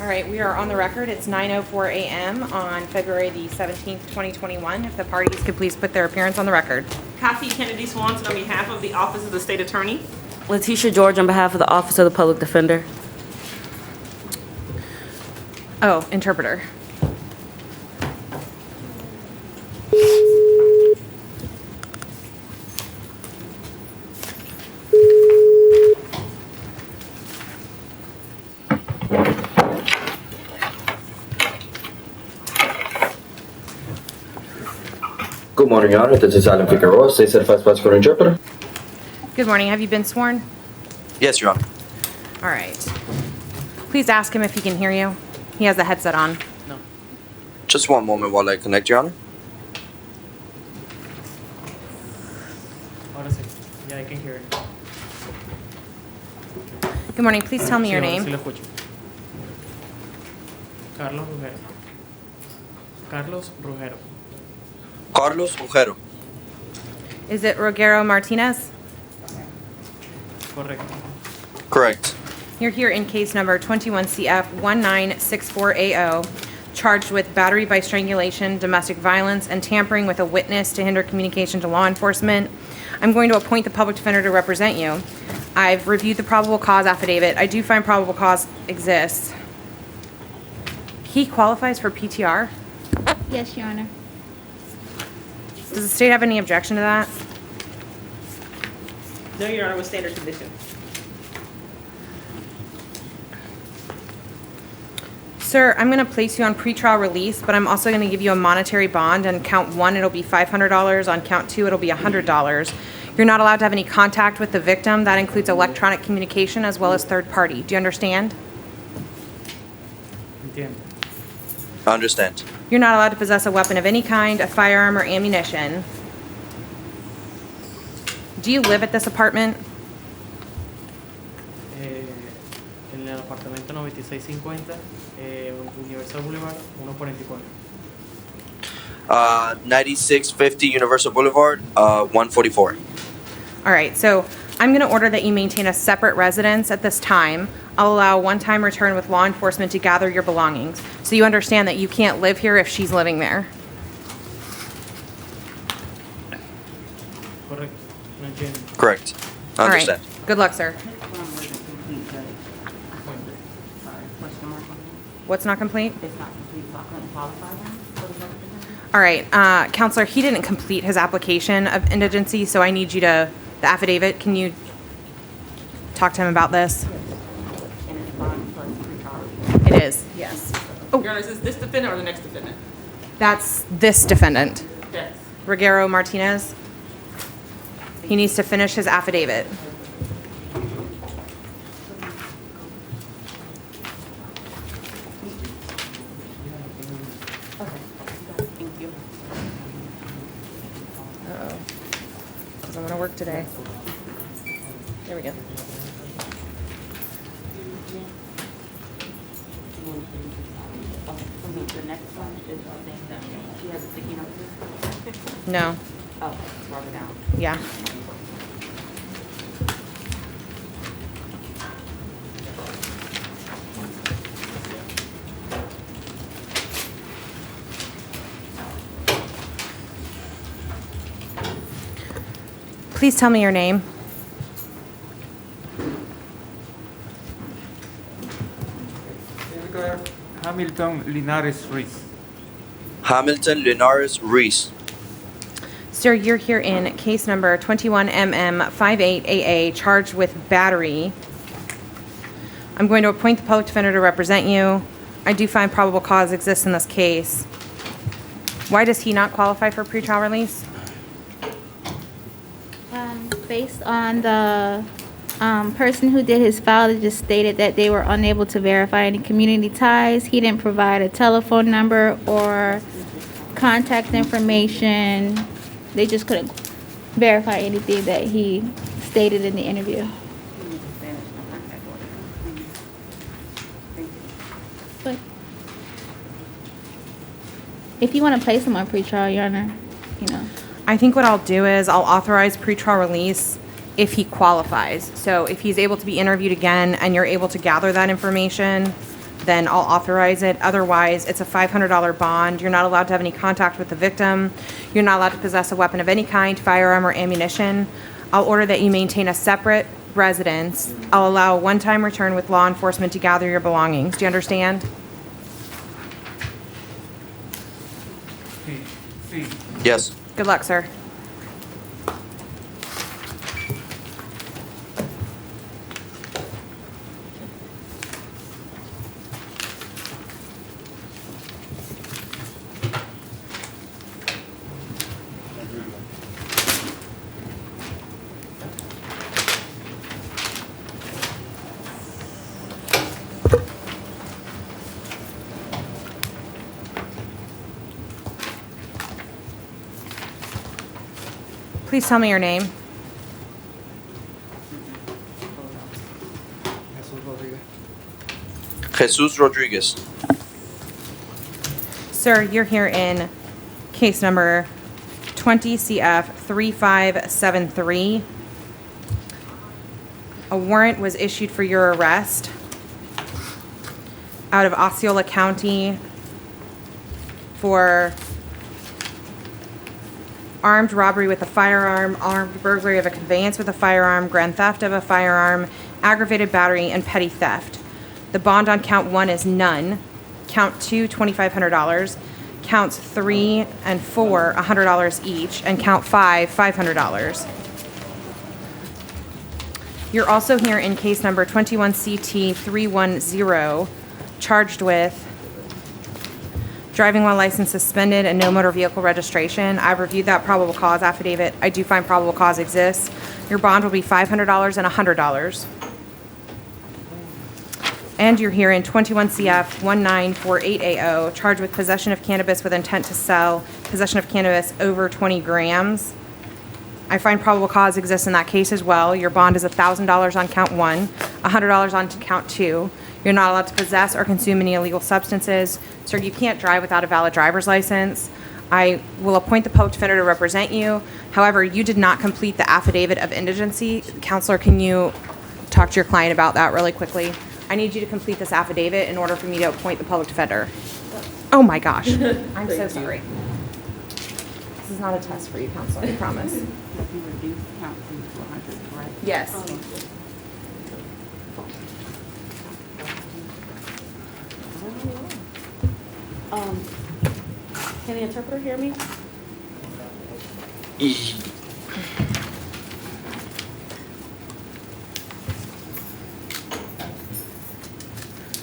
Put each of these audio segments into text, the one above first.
All right, we are on the record. It's 9:04 a.m. on February the 17th, 2021. If the parties could please put their appearance on the record. Kathy Kennedy Swanson on behalf of the Office of the State Attorney. Letitia George on behalf of the Office of the Public Defender. Oh, interpreter. Good morning, Your Honor. This is Alan Figueroa, State Certified Prosecutor Interpreter. Good morning. Have you been sworn? Yes, Your Honor. All right. Please ask him if he can hear you. He has the headset on. No. Just one moment while I connect, Your Honor. Ahora sí, ya I can hear it. Good morning. Please tell me your Sí, ahora name. sí lo escucho. Carlos Rugero. Carlos Rugero. Carlos Ujero. Is it Rogero Martinez? Correcto. Correct. You're here in case number 21CF 1964AO, charged with battery by strangulation, domestic violence, and tampering with a witness to hinder communication to law enforcement. I'm going to appoint the public defender to represent you. I've reviewed the probable cause affidavit. I do find probable cause exists. He qualifies for PTR? Yes, Your Honor. Does the state have any objection to that? No, Your Honor, with standard conditions. Sir, I'm going to place you on pretrial release, but I'm also going to give you a monetary bond. On count 1, it'll be $500. On count 2, it'll be $100. You're not allowed to have any contact with the victim. That includes electronic communication as well as third party. Do you understand? Entiendo. I understand. You're not allowed to possess a weapon of any kind, a firearm, or ammunition. Do you live at this apartment? En el apartamento 9650, Universal Boulevard, 144. 9650 Universal Boulevard, 144. All right, so I'm going to order that you maintain a separate residence at this time. I'll allow a one-time return with law enforcement to gather your belongings. So you understand that you can't live here if she's living there. Correcto. No entiendo. Correct. I All understand. right. Good luck, sir. What's not complete? It's not complete, so I couldn't qualify him for the public defender. All right, Counselor, he didn't complete his application of indigency, so I need you to, the affidavit, can you talk to him about this? And it's bond plus pretrial. It is, yes. Your Honor, is this defendant or the next defendant? That's this defendant, Yes. Rogero Martinez. He needs to finish his affidavit. Thank you. Uh-oh. Doesn't want to work today. There we go. The next one is the thing that she has a sticky note. No, Oh, it's farther down. yeah. Please tell me your name. Hamilton Linares Ruiz. Hamilton Linares Reese. Sir, you're here in case number 21MM58AA, charged with battery. I'm going to appoint the public defender to represent you. I do find probable cause exists in this case. Why does he not qualify for pretrial release? Based on the person who did his file, it just stated that they were unable to verify any community ties. He didn't provide a telephone number or contact information. They just couldn't verify anything that he stated in the interview. But if you want to place him on pretrial, Your Honor, you know. I think what I'll do is I'll authorize pretrial release if he qualifies. So if he's able to be interviewed again and you're able to gather that information, then I'll authorize it. Otherwise, it's a $500 bond. You're not allowed to have any contact with the victim. You're not allowed to possess a weapon of any kind, firearm, or ammunition. I'll order that you maintain a separate residence. I'll allow a one-time return with law enforcement to gather your belongings. Do you understand? Sí, sí. Yes. Good luck, sir. Please tell me your name. Jesus Rodriguez. Sir, you're here in case number 20 CF 3573. A warrant was issued for your arrest out of Osceola County for armed robbery with a firearm, armed burglary of a conveyance with a firearm, grand theft of a firearm, aggravated battery, and petty theft. The bond on count 1 is none. Count 2, $2,500. Counts 3 and 4, $100 each. And count 5, $500. You're also here in case number 21CT310, charged with driving while license suspended and no motor vehicle registration. I've reviewed that probable cause affidavit. I do find probable cause exists. Your bond will be $500 and $100. And you're here in 21 CF 1948AO, charged with possession of cannabis with intent to sell, possession of cannabis over 20 grams. I find probable cause exists in that case as well. Your bond is $1,000 on count 1, $100 on count 2. You're not allowed to possess or consume any illegal substances. Sir, you can't drive without a valid driver's license. I will appoint the public defender to represent you. However, you did not complete the affidavit of indigency. Counselor, can you talk to your client about that really quickly? I need you to complete this affidavit in order for me to appoint the public defender. Oh my gosh. I'm so sorry. This is not a test for you, Counselor, I promise. You reduce count to 100, right? Yes. Can the interpreter hear me?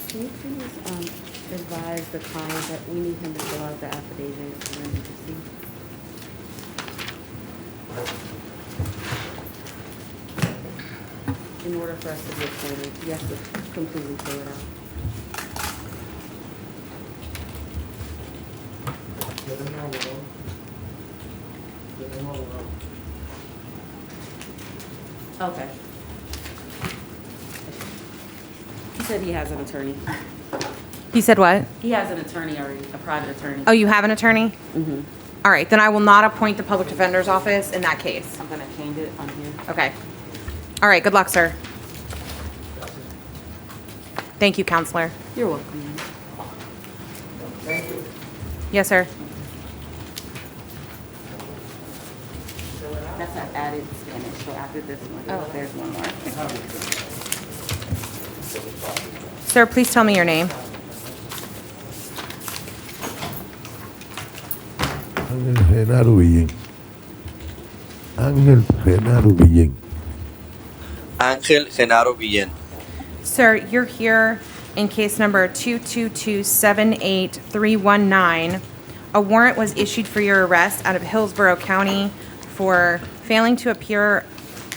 Can you please advise the client that we need him to fill out the affidavit and then we can see? In order for us to be appointed, you have to completely fill it out. Okay. He said he has an attorney. He said what? He has an attorney already, a private attorney. Oh, you have an attorney? Mm-hmm. All right, then I will not appoint the public defender's office in that case. I'm gonna change it on here. Okay. All right, good luck, sir. Thank you, Counselor. You're welcome. Yes, sir. That's not added Spanish, so after this one, there's one more. Sir, please tell me your name. Ángel Genaro Villén. Ángel Genaro Villén. Ángel Genaro Villén. Sir, you're here in case number 222-78319. A warrant was issued for your arrest out of Hillsborough County for failing to appear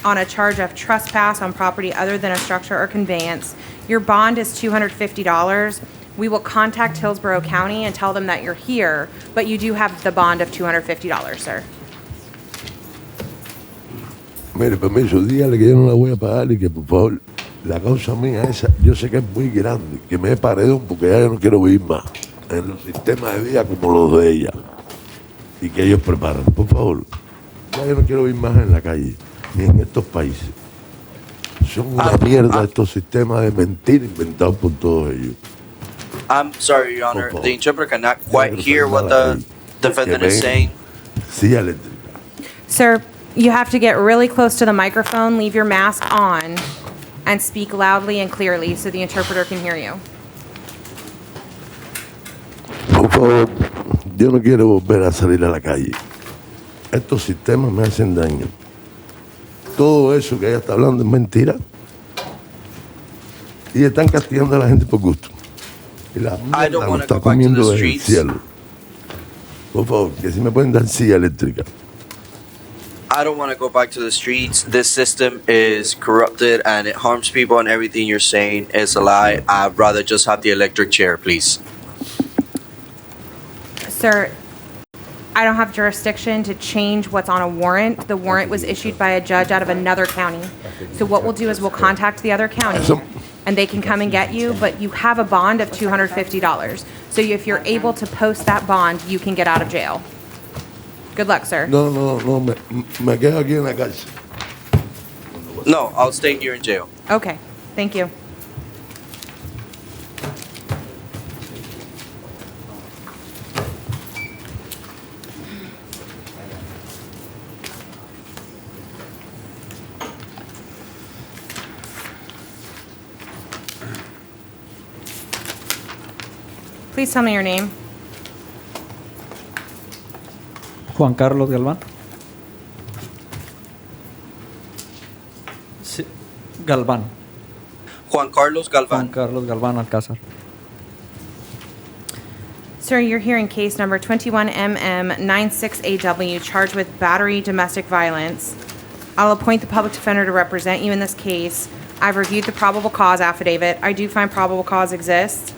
on a charge of trespass on property other than a structure or conveyance. Your bond is $250. We will contact Hillsborough County and tell them that you're here, but you do have the bond of $250, sir. Mire, permiso, dígale que yo no la voy a pagar y que por favor, la causa mía esa, yo sé que es muy grande, que me he paredón porque ya yo no quiero vivir más en los sistemas de vida como los de ella y que ellos preparan. Por favor, ya yo no quiero vivir más en la calle ni en estos países. Son una mierda estos sistemas de mentira inventados por todos ellos. I'm sorry, Your Honor. Por favor. The interpreter cannot Yo quite no quiero hear saber what nada the ahí. defendant Que is ven saying. Silla eléctrica. Sir, you have to get really close to the microphone, leave your mask on, and speak loudly and clearly so the interpreter can hear you. Por favor, yo no quiero volver a salir a la calle. Estos sistemas me hacen daño. Todo eso que ella está hablando es mentira. Y están castigando a la gente por gusto. Y la I mierda don't lo wanna está go back to comiendo the desde el streets. cielo. Por favor, que si me pueden dar silla eléctrica. I don't want to go back to the streets. This system is corrupted and it harms people, and everything you're saying is a lie. I'd rather just have the electric chair, please. Sir, I don't have jurisdiction to change what's on a warrant. The warrant was issued by a judge out of another county. So what we'll do is we'll contact the other county and they can come and get you, but you have a bond of $250. So if you're able to post that bond, you can get out of jail. Good luck, sir. No, me quedo aquí en la cárcel. No, I'll stay here in jail. Okay, thank you. Please tell me your name. Juan Carlos Galván. Sí, Galván. Juan Carlos Juan Galvan. Carlos Galván Alcázar. Sir, you're hearing case number 21MM96AW, charged with battery domestic violence. I'll appoint the public defender to represent you in this case. I've reviewed the probable cause affidavit. I do find probable cause exists.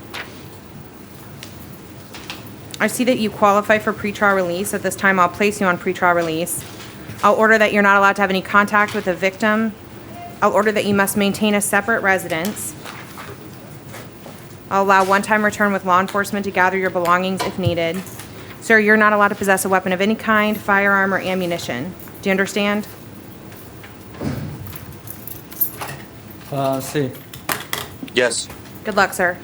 I see that you qualify for pretrial release. At this time, I'll place you on pretrial release. I'll order that you're not allowed to have any contact with the victim. I'll order that you must maintain a separate residence. I'll allow one-time return with law enforcement to gather your belongings if needed. Sir, you're not allowed to possess a weapon of any kind, firearm, or ammunition. Do you understand? Sí. Yes. Good luck, sir.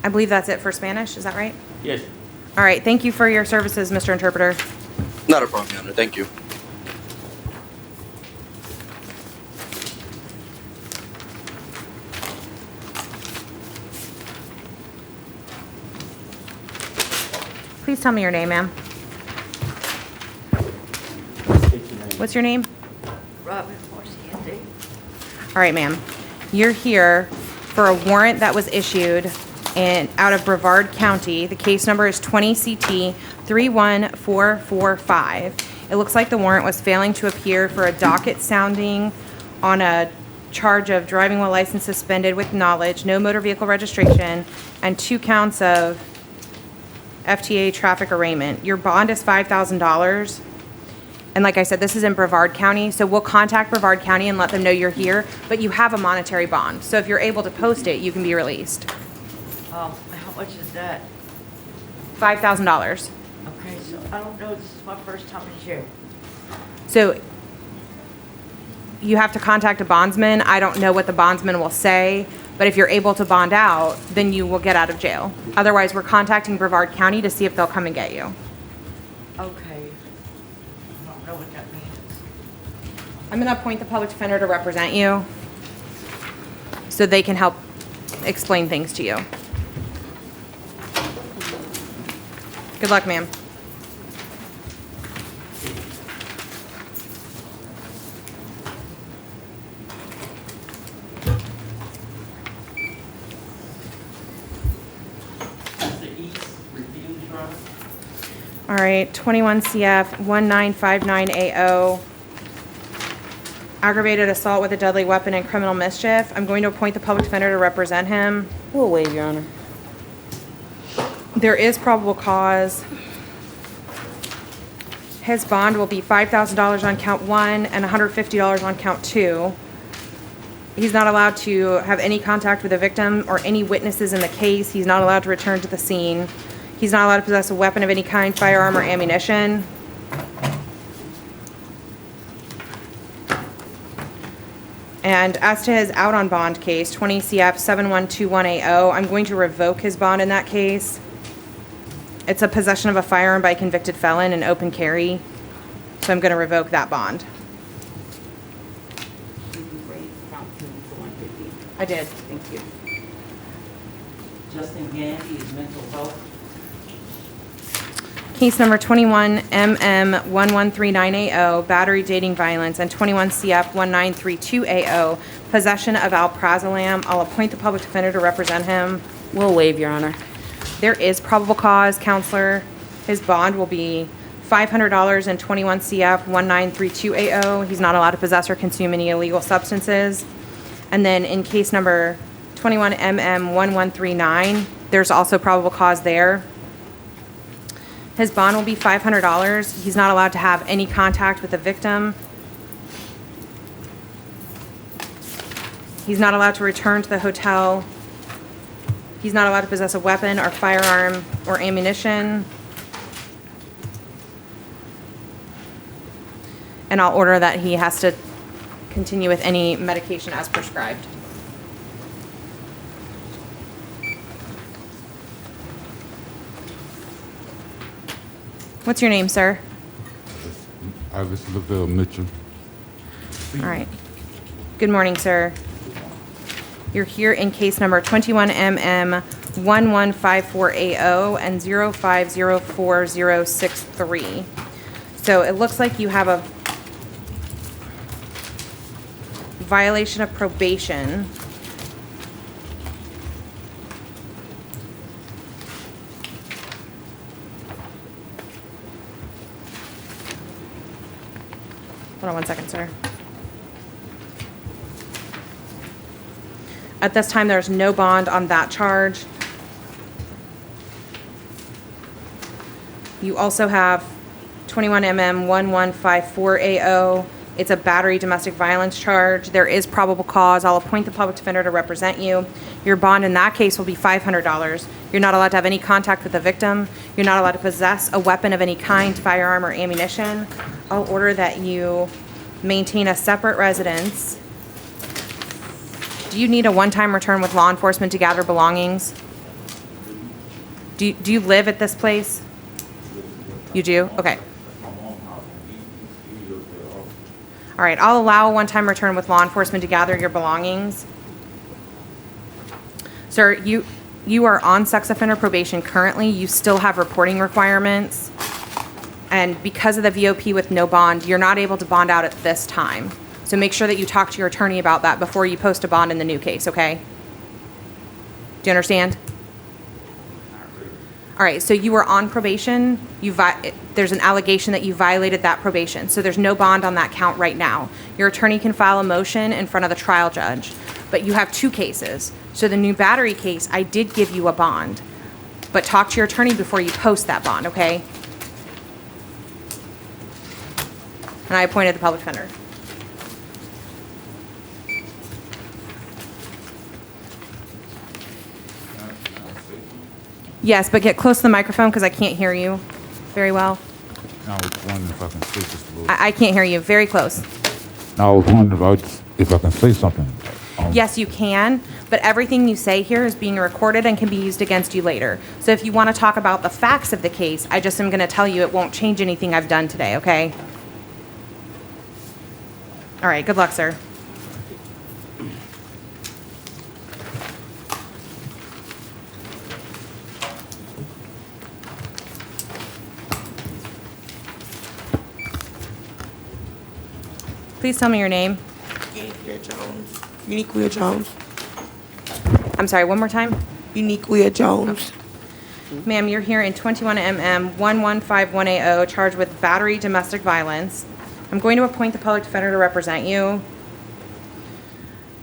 I believe that's it for Spanish. Is that right? Yes. All right. Thank you for your services, Mr. Interpreter. Not a problem, Your Honor. Thank you. Please tell me your name, ma'am. What's your name? Robin Morciente. All right, ma'am. You're here for a warrant that was issued out of Brevard County. The case number is 20 CT 31445. It looks like the warrant was failing to appear for a docket sounding on a charge of driving while license suspended with knowledge, no motor vehicle registration, and 2 counts of FTA traffic arraignment. Your bond is $5,000. And like I said, this is in Brevard County, so we'll contact Brevard County and let them know you're here, but you have a monetary bond. So if you're able to post it, you can be released. How much is that? $5,000. Okay, so I don't know, this is my first time in jail. So you have to contact a bondsman. I don't know what the bondsman will say, but if you're able to bond out, then you will get out of jail. Otherwise, we're contacting Brevard County to see if they'll come and get you. Okay. I don't know what that means. I'm going to appoint the public defender to represent you so they can help explain things to you. Good luck, ma'am. All right, 21 CF 1959AO. Aggravated assault with a deadly weapon and criminal mischief. I'm going to appoint the public defender to represent him. We'll waive, Your Honor. There is probable cause. His bond will be $5,000 on count 1 and $150 on count 2. He's not allowed to have any contact with the victim or any witnesses in the case. He's not allowed to return to the scene. He's not allowed to possess a weapon of any kind, firearm, or ammunition. And as to his out on bond case, 20 CF 7121AO, I'm going to revoke his bond in that case. It's a possession of a firearm by a convicted felon and open carry. So I'm going to revoke that bond. Did you raise count two to 150? I did. Thank you. Justin Gandy is mental health. Case number 21MM1139AO, battery, dating, violence, and 21 CF 1932AO, possession of alprazolam. I'll appoint the public defender to represent him. We'll waive, Your Honor. There is probable cause, Counselor. His bond will be $500 and 21 CF 1932AO. He's not allowed to possess or consume any illegal substances. And then in case number 21MM1139, there's also probable cause there. His bond will be $500. He's not allowed to have any contact with the victim. He's not allowed to return to the hotel. He's not allowed to possess a weapon or firearm or ammunition. And I'll order that he has to continue with any medication as prescribed. What's your name, sir? Ivis Lavelle Mitchell. All right. Good morning, sir. You're here in case number 21MM1154AO and 0504063. So it looks like you have a violation of probation. Hold on one second, sir. At this time, there's no bond on that charge. You also have 21MM1154AO. It's a battery domestic violence charge. There is probable cause. I'll appoint the public defender to represent you. Your bond in that case will be $500. You're not allowed to have any contact with the victim. You're not allowed to possess a weapon of any kind, firearm or ammunition. I'll order that you maintain a separate residence. Do you need a one-time return with law enforcement to gather belongings? Do you live at this place? You do? Okay. All right, I'll allow a one-time return with law enforcement to gather your belongings. Sir, you are on sex offender probation currently. You still have reporting requirements. And because of the VOP with no bond, you're not able to bond out at this time. So make sure that you talk to your attorney about that before you post a bond in the new case, okay? Do you understand? All right, so you were on probation. There's an allegation that you violated that probation. So there's no bond on that count right now. Your attorney can file a motion in front of the trial judge. But you have two cases. So the new battery case, I did give you a bond. But talk to your attorney before you post that bond, okay? And I appointed the public defender. Yes, but get close to the microphone because I can't hear you very well. I was wondering if I can say just a little. I can't hear you. Very close. I was wondering if I can say something. Yes, you can, but everything you say here is being recorded and can be used against you later. So if you want to talk about the facts of the case, I just am going to tell you it won't change anything I've done today, okay? All right, good luck, sir. Please tell me your name. Uniquia Jones. Uniquia Jones. I'm sorry, one more time? Uniquia Jones. Ma'am, you're here in 21MM1151AO, charged with battery domestic violence. I'm going to appoint the public defender to represent you.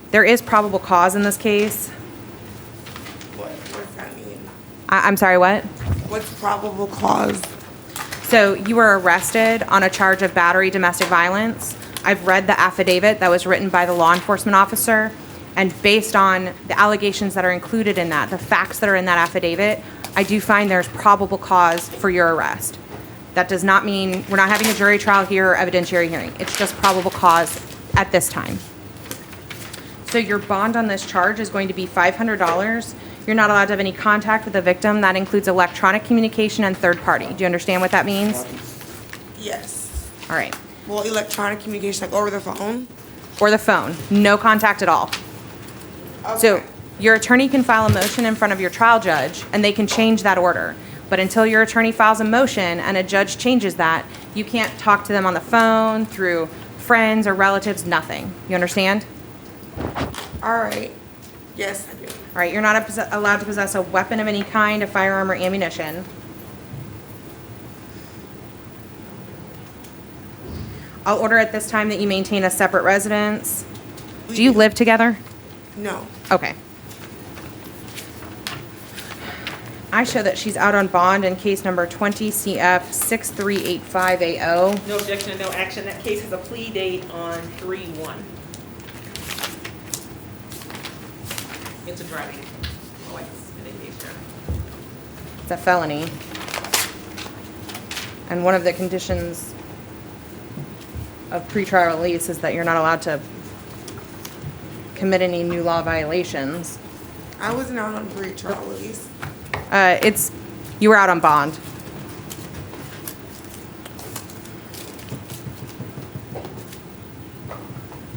There is probable cause in this case. What's that mean? I'm sorry, what? What's probable cause? So you were arrested on a charge of battery domestic violence. I've read the affidavit that was written by the law enforcement officer, and based on the allegations that are included in that, the facts that are in that affidavit, I do find there's probable cause for your arrest. That does not mean we're not having a jury trial here or evidentiary hearing. It's just probable cause at this time. So your bond on this charge is going to be $500. You're not allowed to have any contact with the victim. That includes electronic communication and third party. Do you understand what that means? Yes. All right. Well, electronic communication, like over the phone? Or the phone. No contact at all. So Okay. your attorney can file a motion in front of your trial judge, and they can change that order. But until your attorney files a motion and a judge changes that, you can't talk to them on the phone, through friends or relatives, nothing. You understand? All right. Yes, I do. All right, you're not allowed to possess a weapon of any kind, a firearm or ammunition. I'll order at this time that you maintain a separate residence. Do you live together? No. Okay. I show that she's out on bond in case number 20 CF 6385AO. No objection and no action. That case has a plea date on 3/1. It's a driving license mitigation. It's a felony. And one of the conditions of pretrial release is that you're not allowed to commit any new law violations. I wasn't out on pre-trial release. You were out on bond.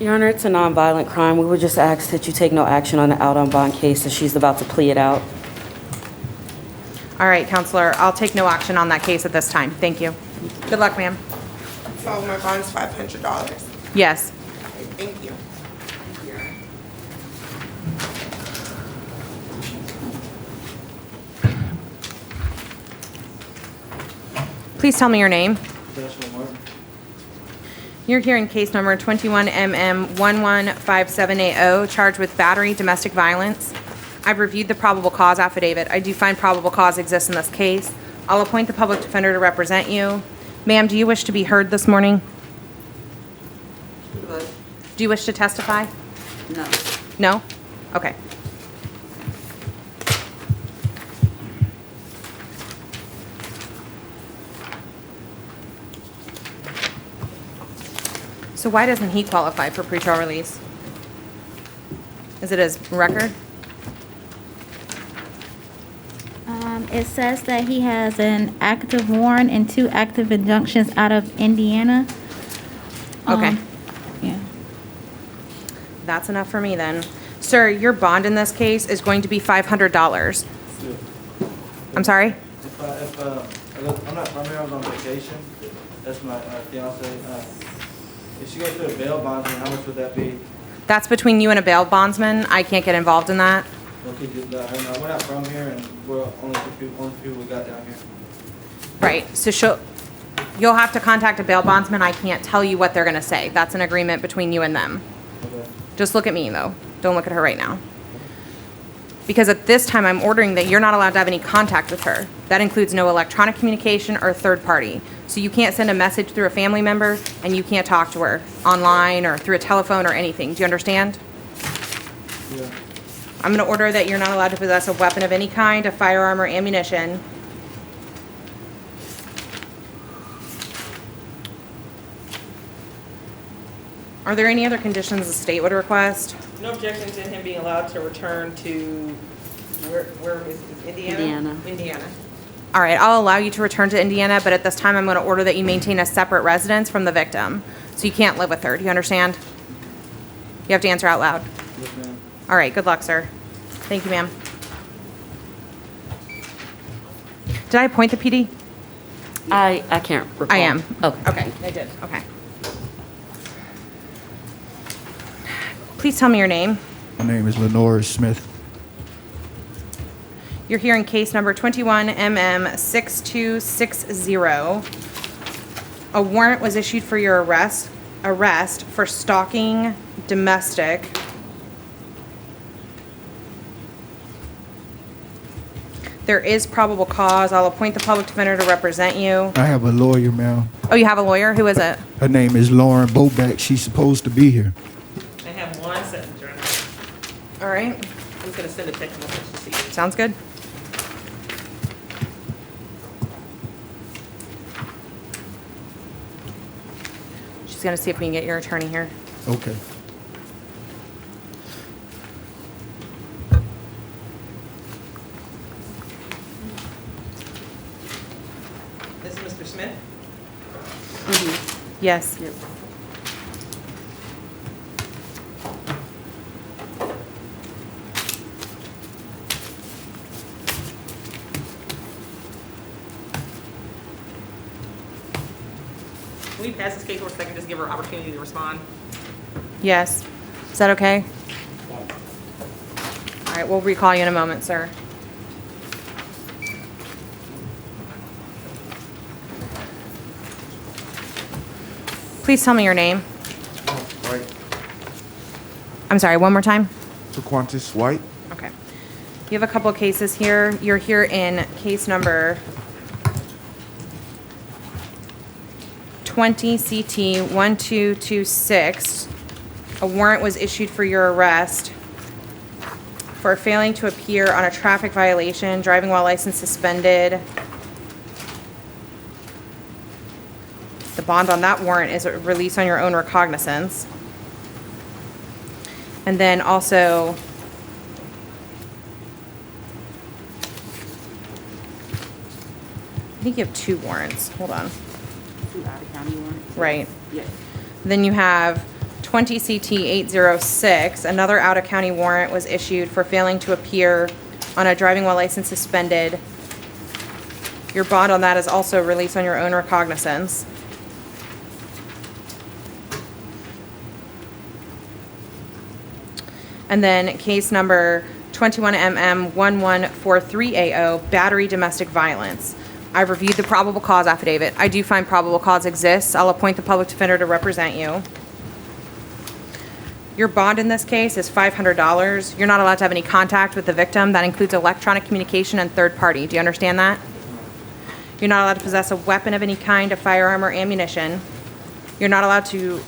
Your Honor, it's a nonviolent crime. We would just ask that you take no action on the out on bond case as she's about to plea it out. All right, counselor, I'll take no action on that case at this time. Thank you. Good luck, ma'am. So my bond's $500. Yes. Okay, thank you. Please tell me your name. Joshua Martin. You're here in case number 21MM1157AO, charged with battery, domestic violence. I've reviewed the probable cause affidavit. I do find probable cause exists in this case. I'll appoint the public defender to represent you. Ma'am, do you wish to be heard this morning? Do you wish to testify? No. No? Okay. So why doesn't he qualify for pretrial release? Is it his record? It says that he has an active warrant and 2 active injunctions out of Indiana. Okay. Yeah. That's enough for me then. Sir, your bond in this case is going to be $500. I'm sorry? I'm not from here, I was on vacation. That's my fiance. If she goes to a bail bondsman, how much would that be? That's between you and a bail bondsman. I can't get involved in that. Okay, just let her know. We're not from here, and we're only two people we got down here. Right, so you'll have to contact a bail bondsman. I can't tell you what they're gonna say. That's an agreement between you and them. Okay. Just look at me though. Don't look at her right now. Because at this time, I'm ordering that you're not allowed to have any contact with her. That includes no electronic communication or third party. So you can't send a message through a family member, and you can't talk to her online or through a telephone or anything. Do you understand? Yeah. I'm gonna order that you're not allowed to possess a weapon of any kind, a firearm or ammunition. Are there any other conditions the state would request? No objection to him being allowed to return to, where is Indiana? Indiana. Indiana. All right, I'll allow you to return to Indiana, but at this time, I'm gonna order that you maintain a separate residence from the victim. So you can't live with her, do you understand? You have to answer out loud. Yes, ma'am. All right, good luck, sir. Thank you, ma'am. Did I appoint the PD? I can't recall. I am. Okay. Okay, I did, okay. Please tell me your name. My name is Lenore Smith. You're here in case number 21MM6260. A warrant was issued for your arrest for stalking domestic. There is probable cause. I'll appoint the public defender to represent you. I have a lawyer, ma'am. Oh, you have a lawyer? Who is it? Her name is Lauren Boback. She's supposed to be here. I have one sentence, Your Honor. All right, I'm just gonna send a text message to see you. sounds good. She's gonna see if we can get your attorney here. Okay. Smith? Yes. Yep. Can we pass this case for a second, just give her opportunity to respond? Yes. Is that okay? All right, we'll recall you in a moment, sir. Please tell me your name. White. I'm sorry, one more time? Taquantis White. Okay. You have a couple of cases here. You're here in case number 20 CT 1226. A warrant was issued for your arrest for failing to appear on a traffic violation, driving while license suspended. The bond on that warrant is a release on your own recognizance. And then also, I think you have 2 warrants. Hold on. 2 out-of-county warrants? Right. Yes. Then you have 20 CT 806. Another out-of-county warrant was issued for failing to appear on a driving while license suspended. Your bond on that is also released on your own recognizance. And then case number 21MM1143AO, battery domestic violence. I've reviewed the probable cause affidavit. I do find probable cause exists. I'll appoint the public defender to represent you. Your bond in this case is $500. You're not allowed to have any contact with the victim. That includes electronic communication and third party. Do you understand that? You're not allowed to possess a weapon of any kind, a firearm or ammunition. You're not allowed to...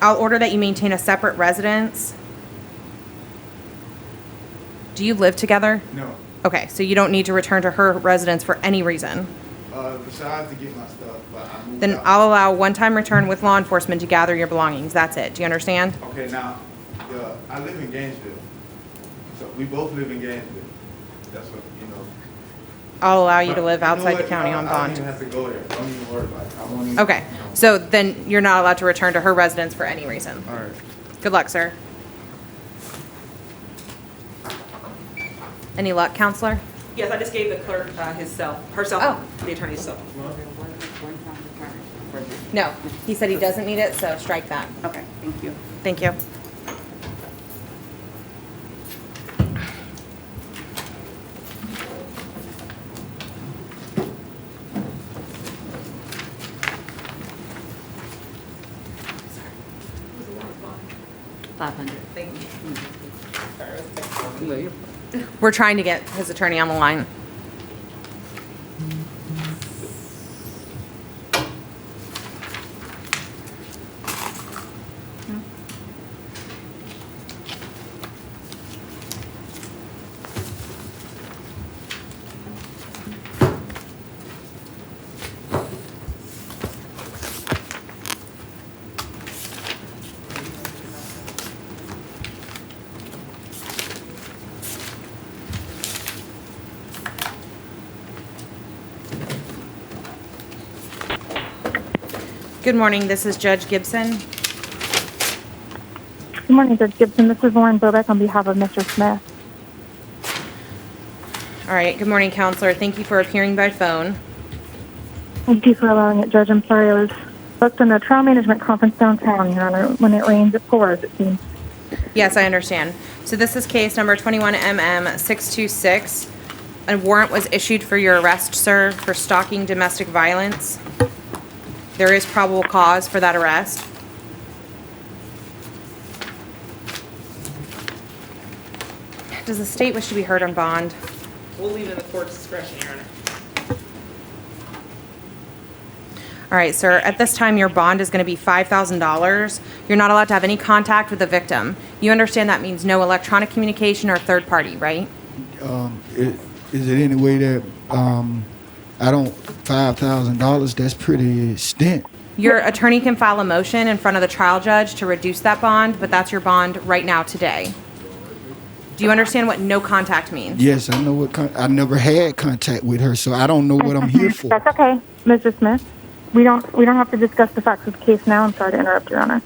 I'll order that you maintain a separate residence. Do you live together? No. Okay, so you don't need to return to her residence for any reason. Besides to get my stuff, but I moved Then out. I'll allow one-time return with law enforcement to gather your belongings. That's it. Do you understand? Okay, now, I live in Gainesville. So we both live in Gainesville. That's what, you know. I'll allow you to live You know outside the what? county on I don't bond. even have to go there. Don't even worry about it. I won't even. Okay, so then you're not allowed to return to her residence for any reason. All right. Good luck, sir. Any luck, counselor? Yes, I just gave the clerk herself, Oh. the attorney's self. One-time return for this. No, he said he doesn't need it, so strike that. Okay, thank you. Thank you. $500. Thank you. We're trying to get his attorney on the line. Good morning, this is Judge Gibson. Good morning, Judge Gibson. This is Lauren Bobeck on behalf of Mr. Smith. All right, good morning, counselor. Thank you for appearing by phone. Thank you for allowing it, Judge. I'm sorry I was booked in a trial management conference downtown, Your Honor. When it rains, it pours, it seems. Yes, I understand. So this is case number 21MM626. A warrant was issued for your arrest, sir, for stalking domestic violence. There is probable cause for that arrest. Does the state wish to be heard on bond? We'll leave it in the court's discretion, Your Honor. All right, sir, at this time, your bond is going to be $5,000. You're not allowed to have any contact with the victim. You understand that means no electronic communication or third party, right? Is it any way that I don't $5,000? That's pretty stint. Your attorney can file a motion in front of the trial judge to reduce that bond, but that's your bond right now today. Do Do you understand what no contact means? Yes, I know I never had contact with her, so I don't know what I'm here for. That's okay, Mr. Smith. We don't have to discuss the facts of the case now. I'm sorry to interrupt, Your Honor.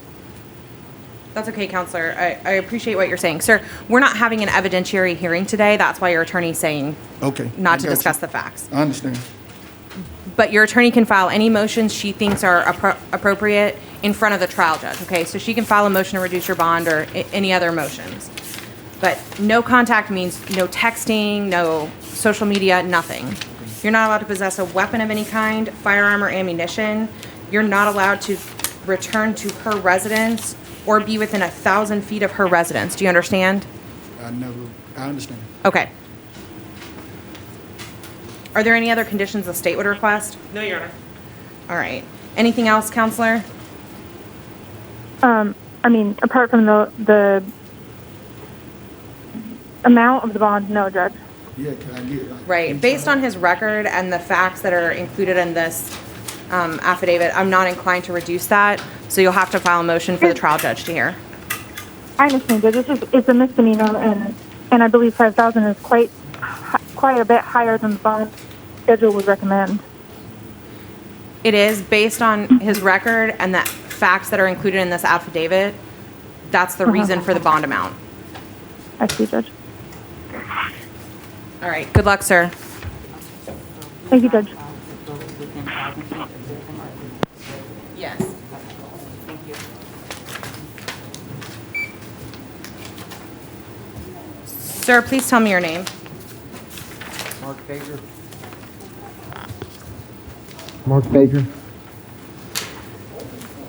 That's okay, Counselor. I appreciate what you're saying. Sir, we're not having an evidentiary hearing today. That's why your attorney's saying Okay. not to discuss the facts. I understand. But your attorney can file any motions she thinks are appropriate in front of the trial judge, okay? So she can file a motion to reduce your bond or any other motions. But no contact means no texting, no social media, nothing. You're not allowed to possess a weapon of any kind, firearm or ammunition. You're not allowed to return to her residence or be within 1,000 feet of her residence. Do you understand? I understand. Okay. Are there any other conditions the state would request? No, Your Honor. All right. Anything else, Counselor? I mean, apart from the amount of the bond, no, Judge. Yeah, can I get Right. Based on his record and the facts that are included in this affidavit, I'm not inclined to reduce that, so you'll have to file a motion for the trial judge to hear. I understand, Judge. It's a misdemeanor, and I believe 5,000 is quite a bit higher than the bond schedule would recommend. It is based on his record and the facts that are included in this affidavit. That's the reason for the bond amount. I see, Judge. All right. Good luck, sir. Thank you, Judge. Yes. Sir, please tell me your name. Mark Baker. Mark Baker.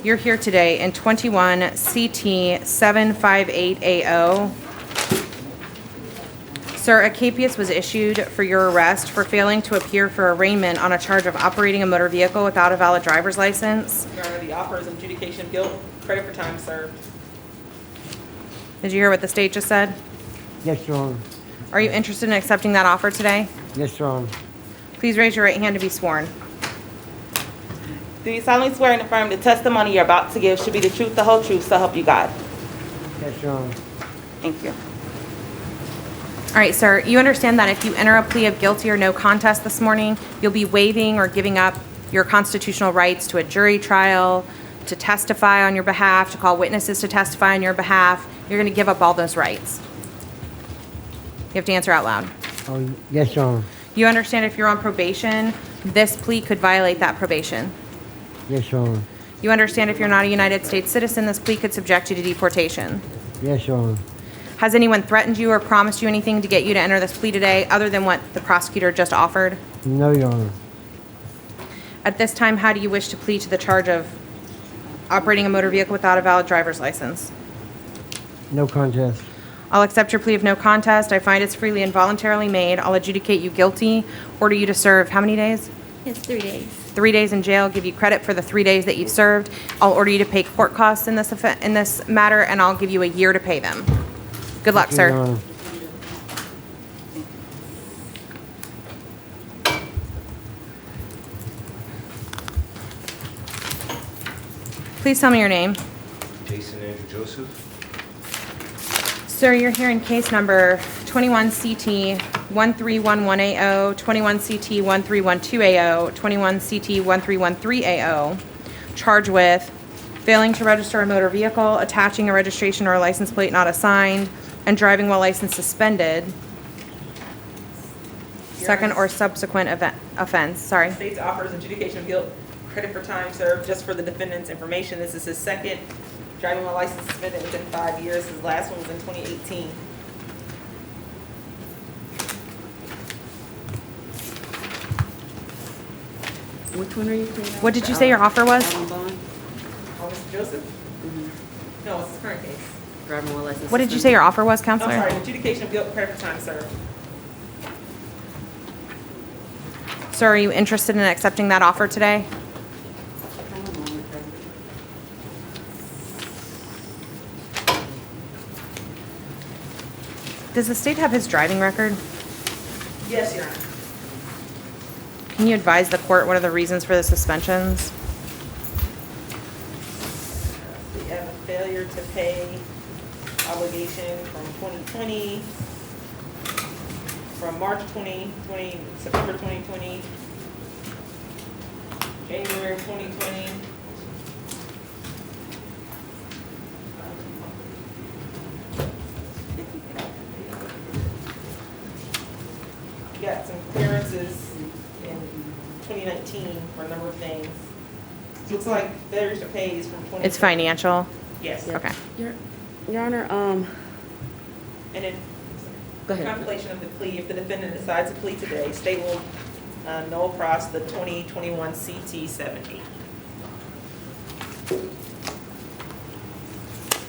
You're here today in 21 CT 758AO. Sir, a capias was issued for your arrest for failing to appear for arraignment on a charge of operating a motor vehicle without a valid driver's license. Your Honor, the offer is adjudication of guilt, credit for time served. Did you hear what the state just said? Yes, Your Honor. Are you interested in accepting that offer today? Yes, Your Honor. Please raise your right hand to be sworn. Do you solemnly swear and affirm the testimony you're about to give should be the truth, the whole truth, so help you God? Yes, Your Honor. Thank you. All right, sir, you understand that if you enter a plea of guilty or no contest this morning, you'll be waiving or giving up your constitutional rights to a jury trial, to testify on your behalf, to call witnesses to testify on your behalf. You're going to give up all those rights. You have to answer out loud. Oh, yes, Your Honor. You understand if you're on probation, this plea could violate that probation. Yes, Your Honor. You understand if you're not a United States citizen, this plea could subject you to deportation. Yes, Your Honor. Has anyone threatened you or promised you anything to get you to enter this plea today other than what the prosecutor just offered? No, Your Honor. At this time, how do you wish to plead to the charge of operating a motor vehicle without a valid driver's license? No contest. I'll accept your plea of no contest. I find it's freely and voluntarily made. I'll adjudicate you guilty, order you to serve how many days? It's 3 days. 3 days in jail, give you credit for the 3 days that you've served. I'll order you to pay court costs in this matter, and I'll give you a year to pay them. Good luck, Thank you, Your sir. Honor. Please tell me your name. Jason Andrew Joseph. Sir, you're here in case number 21CT 1311AO, 21CT 1312AO, 21CT 1313AO, charged with failing to register a motor vehicle, attaching a registration or a license plate not assigned, and driving while license suspended. Second or subsequent offense, sorry. State's offers adjudication of guilt, credit for time served, just for the defendant's information. This is his second driving while license suspended within 5 years. His last one was in 2018. Which one are you saying? What did you say your offer was? Oh, Mr. Joseph? No, it's his current case. Driving while license. What did you say your offer was, I'm Counselor? sorry, adjudication of guilt, credit for time served. Sir, are you interested in accepting that offer today? Does the state have his driving record? Yes, Your Honor. Can you advise the court what are the reasons for the suspensions? We have a failure to pay obligation from 2020, from March 2020, September 2020, January 2020. You got some clearances in 2019 for a number of things. Looks like failures to pay is from 2020. It's financial? Yes. Okay. Your Honor, And then Go ahead. contemplation of the plea, if the defendant decides to plead today, state will null pros the 2021 CT 70.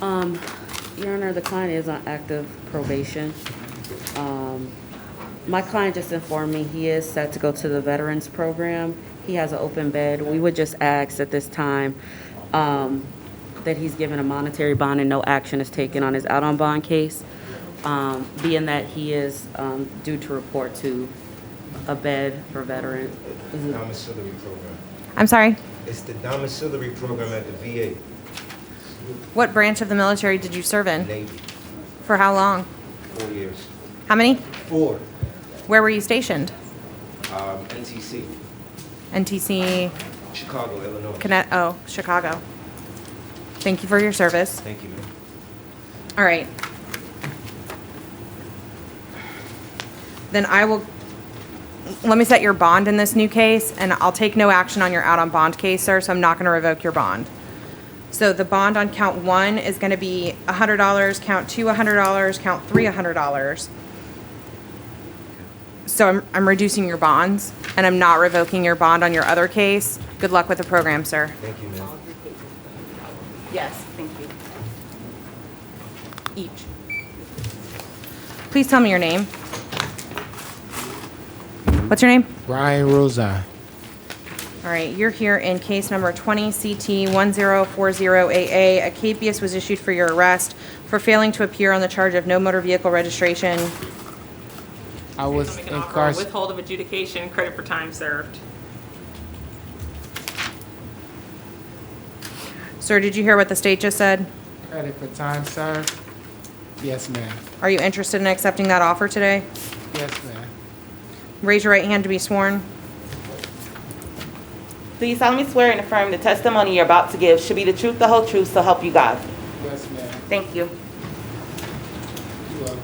Your Honor, the client is on active probation. My client just informed me he is set to go to the Veterans Program. He has an open bed. We would just ask at this time that he's given a monetary bond and no action is taken on his out-on-bond case, being that he is due to report to a bed for veterans. Domiciliary program. I'm sorry? It's the domiciliary program at the VA. What branch of the military did you serve in? Navy. For how long? 4 years. How many? 4. Where were you stationed? NTC. NTC, Chicago, Illinois. Chicago. Thank you for your service. Thank you, ma'am. All right. Then let me set your bond in this new case, and I'll take no action on your out-on-bond case, sir, so I'm not going to revoke your bond. So the bond on count 1 is going to be $100, count 2 $100, count 3 $100. So I'm reducing your bonds, and I'm not revoking your bond on your other case. Good luck with the program, sir. Thank you, ma'am. Yes, thank you. Each. Please tell me your name. What's your name? Brian Rosa. All right, you're here in case number 20 CT 1040AA. A capias was issued for your arrest for failing to appear on the charge of no motor vehicle registration. I was Make an offer on incarcerated. withhold of adjudication, credit for time served. Sir, did you hear what the state just said? Credit for time served. Yes, ma'am. Are you interested in accepting that offer today? Yes, ma'am. Raise your right hand to be sworn. Do you solemnly swear and affirm the testimony you're about to give should be the truth, the whole truth, so help you God? Yes, ma'am. Thank you. You are.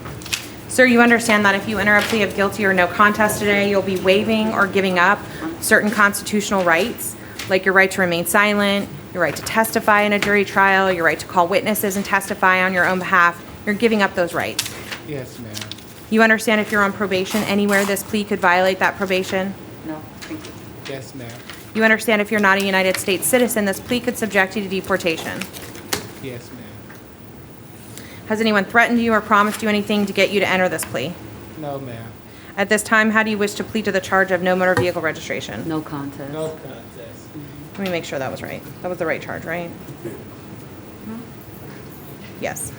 Sir, you understand that if you enter a plea of guilty or no contest today, you'll be waiving or giving up certain constitutional rights, like your right to remain silent, your right to testify in a jury trial, your right to call witnesses and testify on your own behalf. You're giving up those rights. Yes, ma'am. You understand if you're on probation anywhere, this plea could violate that probation? No, thank you. Yes, ma'am. You understand if you're not a United States citizen, this plea could subject you to deportation. Yes, ma'am. Has anyone threatened you or promised you anything to get you to enter this plea? No, ma'am. At this time, how do you wish to plead to the charge of no motor vehicle registration? No contest. No contest. Let me make sure that was right. That was the right charge, right? Yes.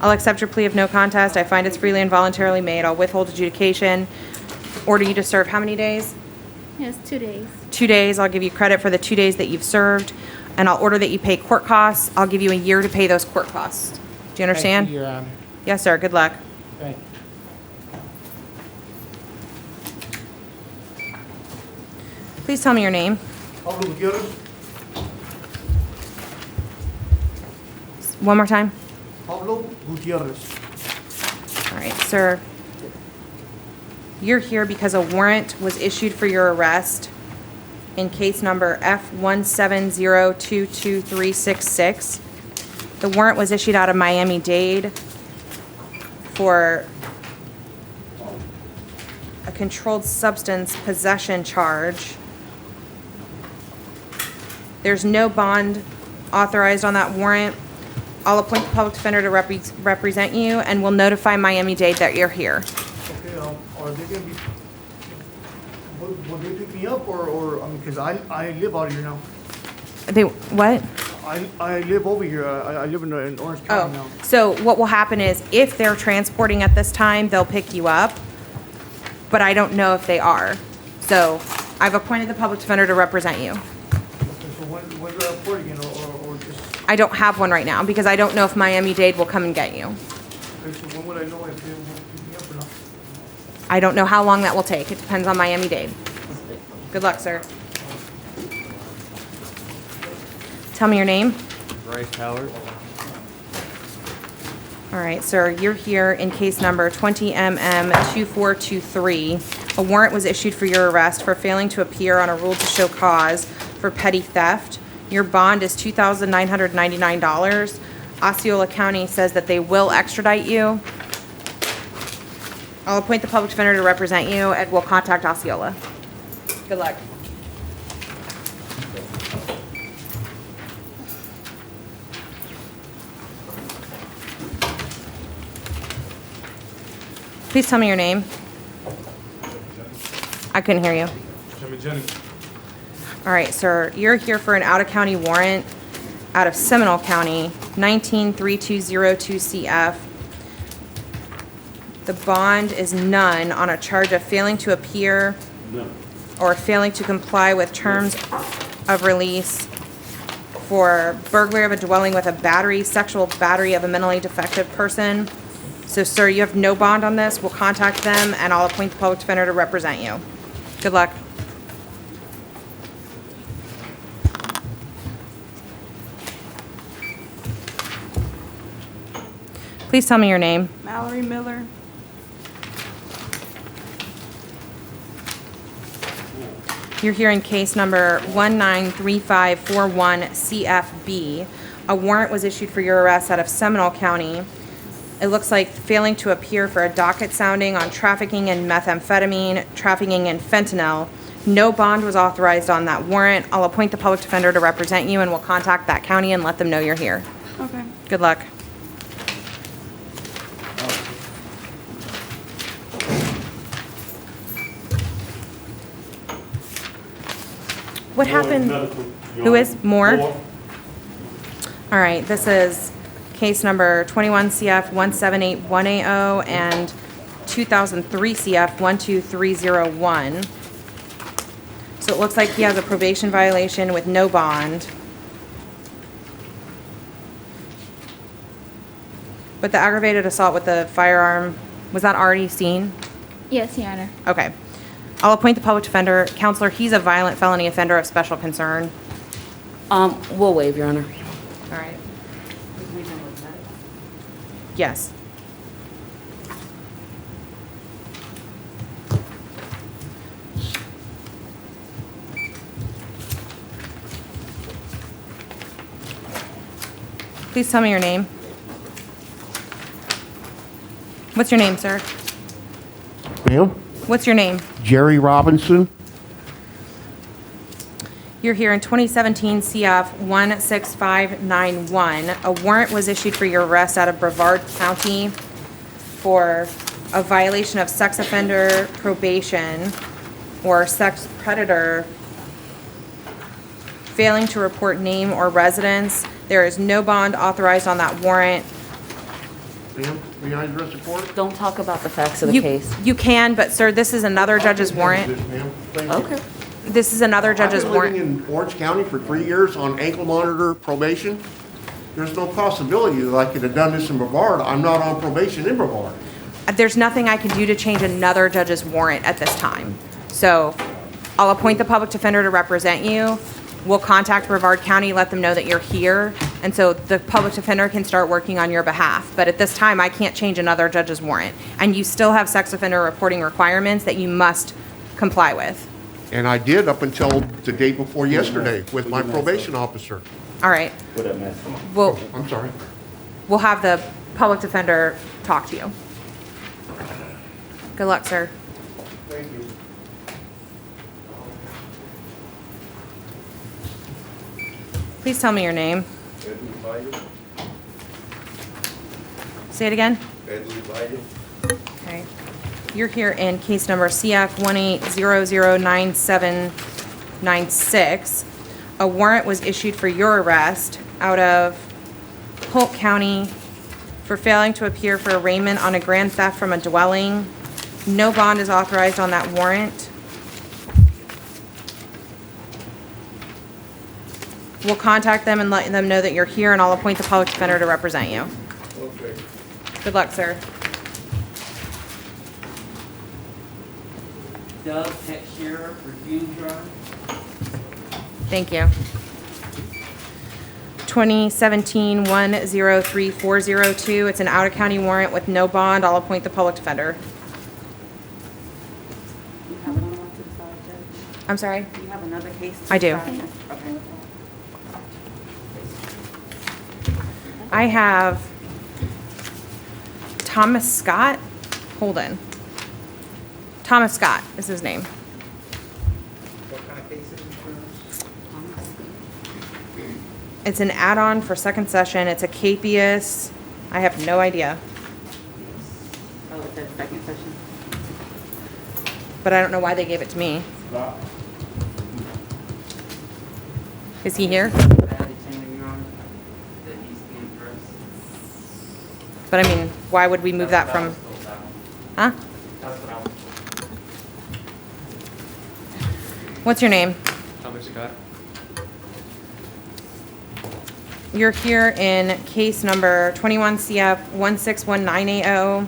I'll accept your plea of no contest. I find it's freely and voluntarily made. I'll withhold adjudication. Order you to serve how many days? Yes, 2 days. 2 days. I'll give you credit for the 2 days that you've served. And I'll order that you pay court costs. I'll give you a year to pay those court costs. Do you understand? Thank you, Your Honor. Yes, sir. Good luck. Thank you. Please tell me your name. Pablo Gutierrez. One more time. Pablo Gutierrez. All right, sir. You're here because a warrant was issued for your arrest in case number F17022366. The warrant was issued out of Miami-Dade for a controlled substance possession charge. There's no bond authorized on that warrant. I'll appoint the public defender to represent you, and we'll notify Miami-Dade that you're here. Okay, are they gonna be, will they pick me up or, I mean, cause I live out here now. What? I live over here, I live in Orange County now. So what will happen is, if they're transporting at this time, they'll pick you up, but I don't know if they are. So I've appointed the public defender to represent you. Okay, so when do I report again, or just, I don't have one right now, because I don't know if Miami-Dade will come and get you. okay, so when would I know if they will pick me up or not? I don't know how long that will take. It depends on Miami-Dade. Good luck, sir. Tell me your name. Bryce Howard. All right, sir, you're here in case number 20MM2423. A warrant was issued for your arrest for failing to appear on a rule to show cause for petty theft. Your bond is $2,999. Osceola County says that they will extradite you. I'll appoint the public defender to represent you, and we'll contact Osceola. Good luck. Please tell me your name. I couldn't hear you. Jimmy Jennings. All right, sir, you're here for an out-of-county warrant out of Seminole County, 193202CF. The bond is none on a charge of failing to appear or failing to comply with terms of release for burglary of a dwelling with a battery, sexual battery of a mentally defective person. So, sir, you have no bond on this. We'll contact them, and I'll appoint the public defender to represent you. Good luck. Please tell me your name. Mallory Miller. You're here in case number 193541CFB. A warrant was issued for your arrest out of Seminole County. It looks like failing to appear for a docket sounding on trafficking in methamphetamine, trafficking in fentanyl. No bond was authorized on that warrant. I'll appoint the public defender to represent you, and we'll contact that county and let them know you're here. Okay. Good luck. What happened? Who is Moore? All right, this is case number 21CF178-1AO and 2003CF12301. So it looks like he has a probation violation with no bond. But the aggravated assault with the firearm, was that already seen? Yes, Your Honor. Okay. I'll appoint the public defender. Counselor, he's a violent felony offender of special concern. We'll waive, Your Honor. All right. Yes. Please tell me your name. What's your name, sir? Ma'am? What's your name? Jerry Robinson. You're here in 2017 CF 16591. A warrant was issued for your arrest out of Brevard County for a violation of sex offender probation or sex predator, failing to report name or residence. There is no bond authorized on that warrant. Ma'am, may I address the court? Don't talk about the facts of the case. You can, but sir, this is another judge's warrant. Yes, ma'am. Thank you. Okay. This is another judge's warrant. I've been living in Orange County for 3 years on ankle monitor probation. There's no possibility that I could have done this in Brevard. I'm not on probation in Brevard. There's nothing I can do to change another judge's warrant at this time. So I'll appoint the public defender to represent you. We'll contact Brevard County, let them know that you're here, and so the public defender can start working on your behalf. But at this time, I can't change another judge's warrant. And you still have sex offender reporting requirements that you must comply with. And I did up until the day before yesterday with my probation officer. All right. We'll, I'm sorry. we'll have the public defender talk to you. Good luck, sir. Thank you. Please tell me your name. Say it again. Okay. You're here in case number CF 180099796. A warrant was issued for your arrest out of Polk County for failing to appear for arraignment on a grand theft from a dwelling. No bond is authorized on that warrant. We'll contact them and let them know that you're here, and I'll appoint the public defender to represent you. Okay. Good luck, sir. Doug Shearer, refused, Your Honor. Thank you. 2017-103402, it's an out-of-county warrant with no bond. I'll appoint the public defender. You have another one to the side, Judge? I'm sorry? You have another case to I do. decide? Okay. I have Thomas Scott Holden. Thomas Scott is his name. What kind of case is it? It's an add-on for second session. It's a capious. I have no idea, Oh, it's that second session? but I don't know why they gave it to me. Is he here? But I mean, why would we move that from? Huh? What's your name? Thomas Scott. You're here in case number 21 CF 161980.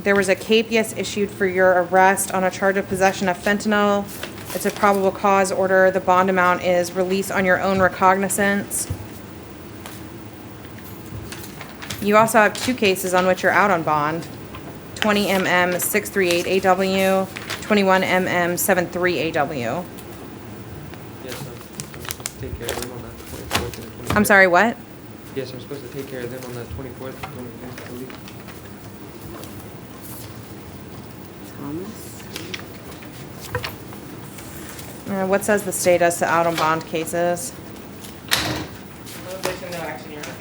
There was a capious issued for your arrest on a charge of possession of fentanyl. It's a probable cause order. The bond amount is release on your own recognizance. You also have two cases on which you're out on bond. 20 MM 638 AW, 21 MM 73 AW. Yes, I'm supposed to take care of them on the 24th and the 25th. I'm sorry, what? Yes, I'm supposed to take care of them on the 24th and 25th, I believe. Thomas? What says the state as to out on bond cases? There's no action, Your Honor.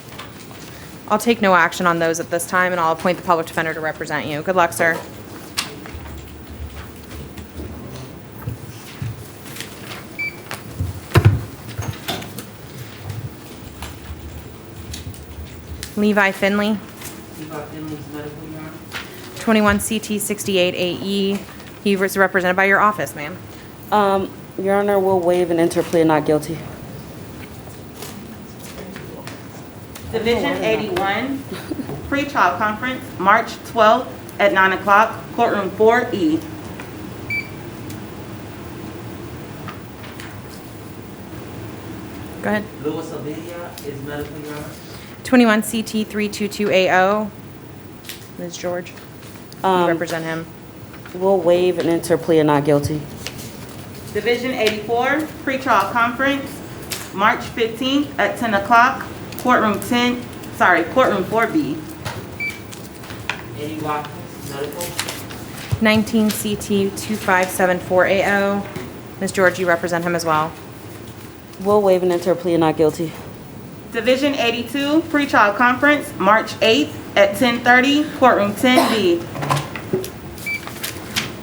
I'll take no action on those at this time, and I'll appoint the public defender to represent you. Good luck, sir. Levi Finley, Levi Finley's medical, Your Honor. 21 CT 68 AE. He was represented by your office, ma'am. Your Honor, we'll waive an interplea and not guilty. Division 81, pre-trial conference, March 12th at 9 o'clock, courtroom 4E. Go ahead. Louis Avidia is medical, Your Honor. 21 CT 322 AO. Ms. George, you represent him. We'll waive an interplea and not guilty. Division 84, pre-trial conference, March 15th at 10 o'clock, courtroom 4B. Eddie Watkins, medical. 19 CT 2574 AO. Ms. George, you represent him as well. We'll waive an interplea and not guilty. Division 82, pre-trial conference, March 8th at 10:30, courtroom 10B.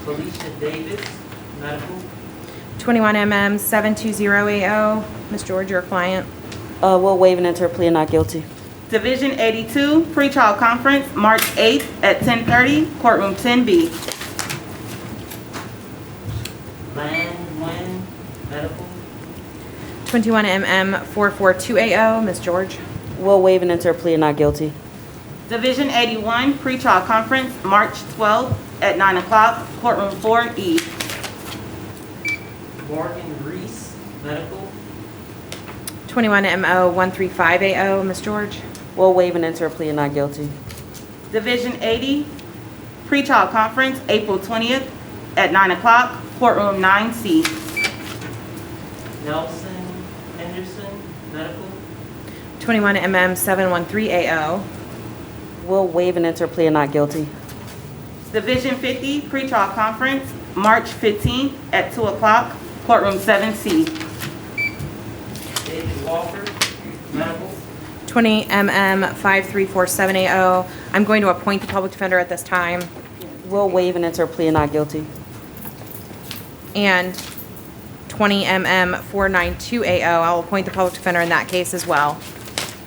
Felicia Davis, medical. 21 MM 720 AO. Ms. George, your client. We'll waive an interplea and not guilty. Division 82, pre-trial conference, March 8th at 10:30, courtroom 10B. Lan Nguyen, medical. 21 MM 442 AO. Ms. George. We'll waive an interplea and not guilty. Division 81, pre-trial conference, March 12th at 9 o'clock, courtroom 4E. Morgan Reese, medical. 21 MO 135 AO. Ms. George. We'll waive an interplea and not guilty. Division 80, pre-trial conference, April 20th at 9 o'clock, courtroom 9C. Nelson Henderson, medical. 21 MM 713 AO. We'll waive an interplea and not guilty. Division 50, pre-trial conference, March 15th at 2 o'clock, courtroom 7C. David Walker, medical. 20 MM 5347 AO. I'm going to appoint the public defender at this time. We'll waive an interplea and not guilty. And 20 MM 492 AO. I'll appoint the public defender in that case as well.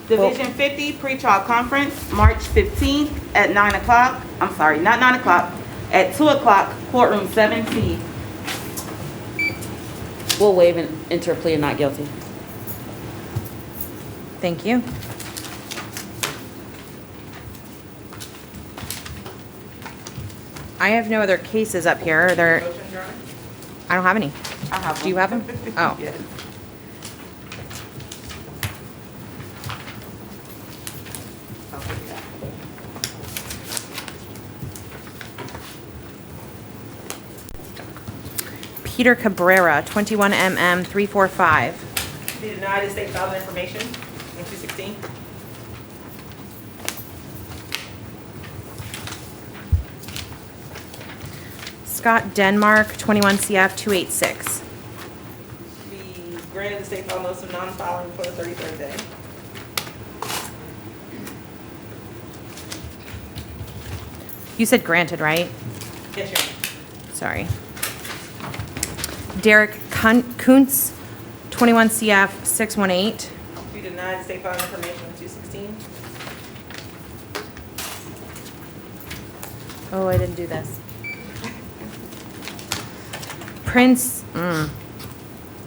Division 50, pre-trial conference, March 15th at 9 o'clock, I'm sorry, not 9 o'clock, at 2 o'clock, courtroom 7C. We'll waive an interplea and not guilty. Thank you. I have no other cases up here. Are there, Motion, Your Honor? I don't have any. I have Do you have them? Oh. Yes. Peter Cabrera, 21MM 345. Be denied as state filed information on 216. Scott Denmark, 21 CF 286. Be granted the state filed notice of non-filing for the 33rd day. You said granted, right? Yes, Your Honor. Sorry. Derek Kuntz, 21 CF 618. Be denied the state filed information on 216. Oh, I didn't do this. Prince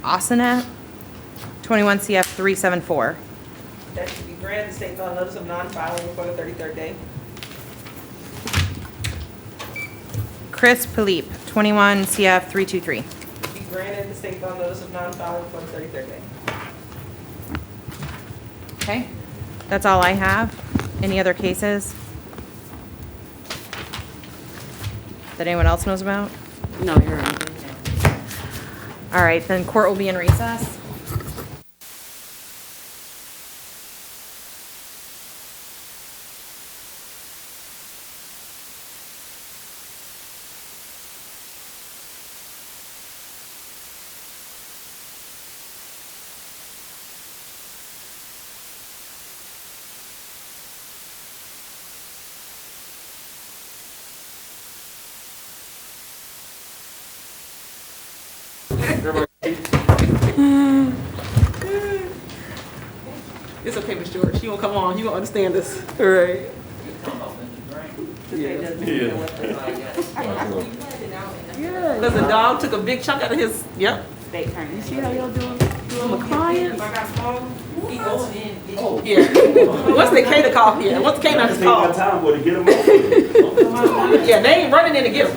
Asenet, 21 CF 374. That should be granted the state filed notice of non-filing for the 33rd day. Chris Philippe, 21 CF 323. Be granted the state filed notice of non-filing for the 33rd day. Okay, that's all I have. Any other cases that anyone else knows about? No, you're right. All right, then court will be in recess. It's okay, Ms. George. You gonna come on. You gonna understand this. All right. Yeah, because the dog took a big chunk out of his, yep. You see how y'all doing the client? Yeah. What's the K to call? Yeah, what's the K not to call? Yeah, they ain't running in to get him.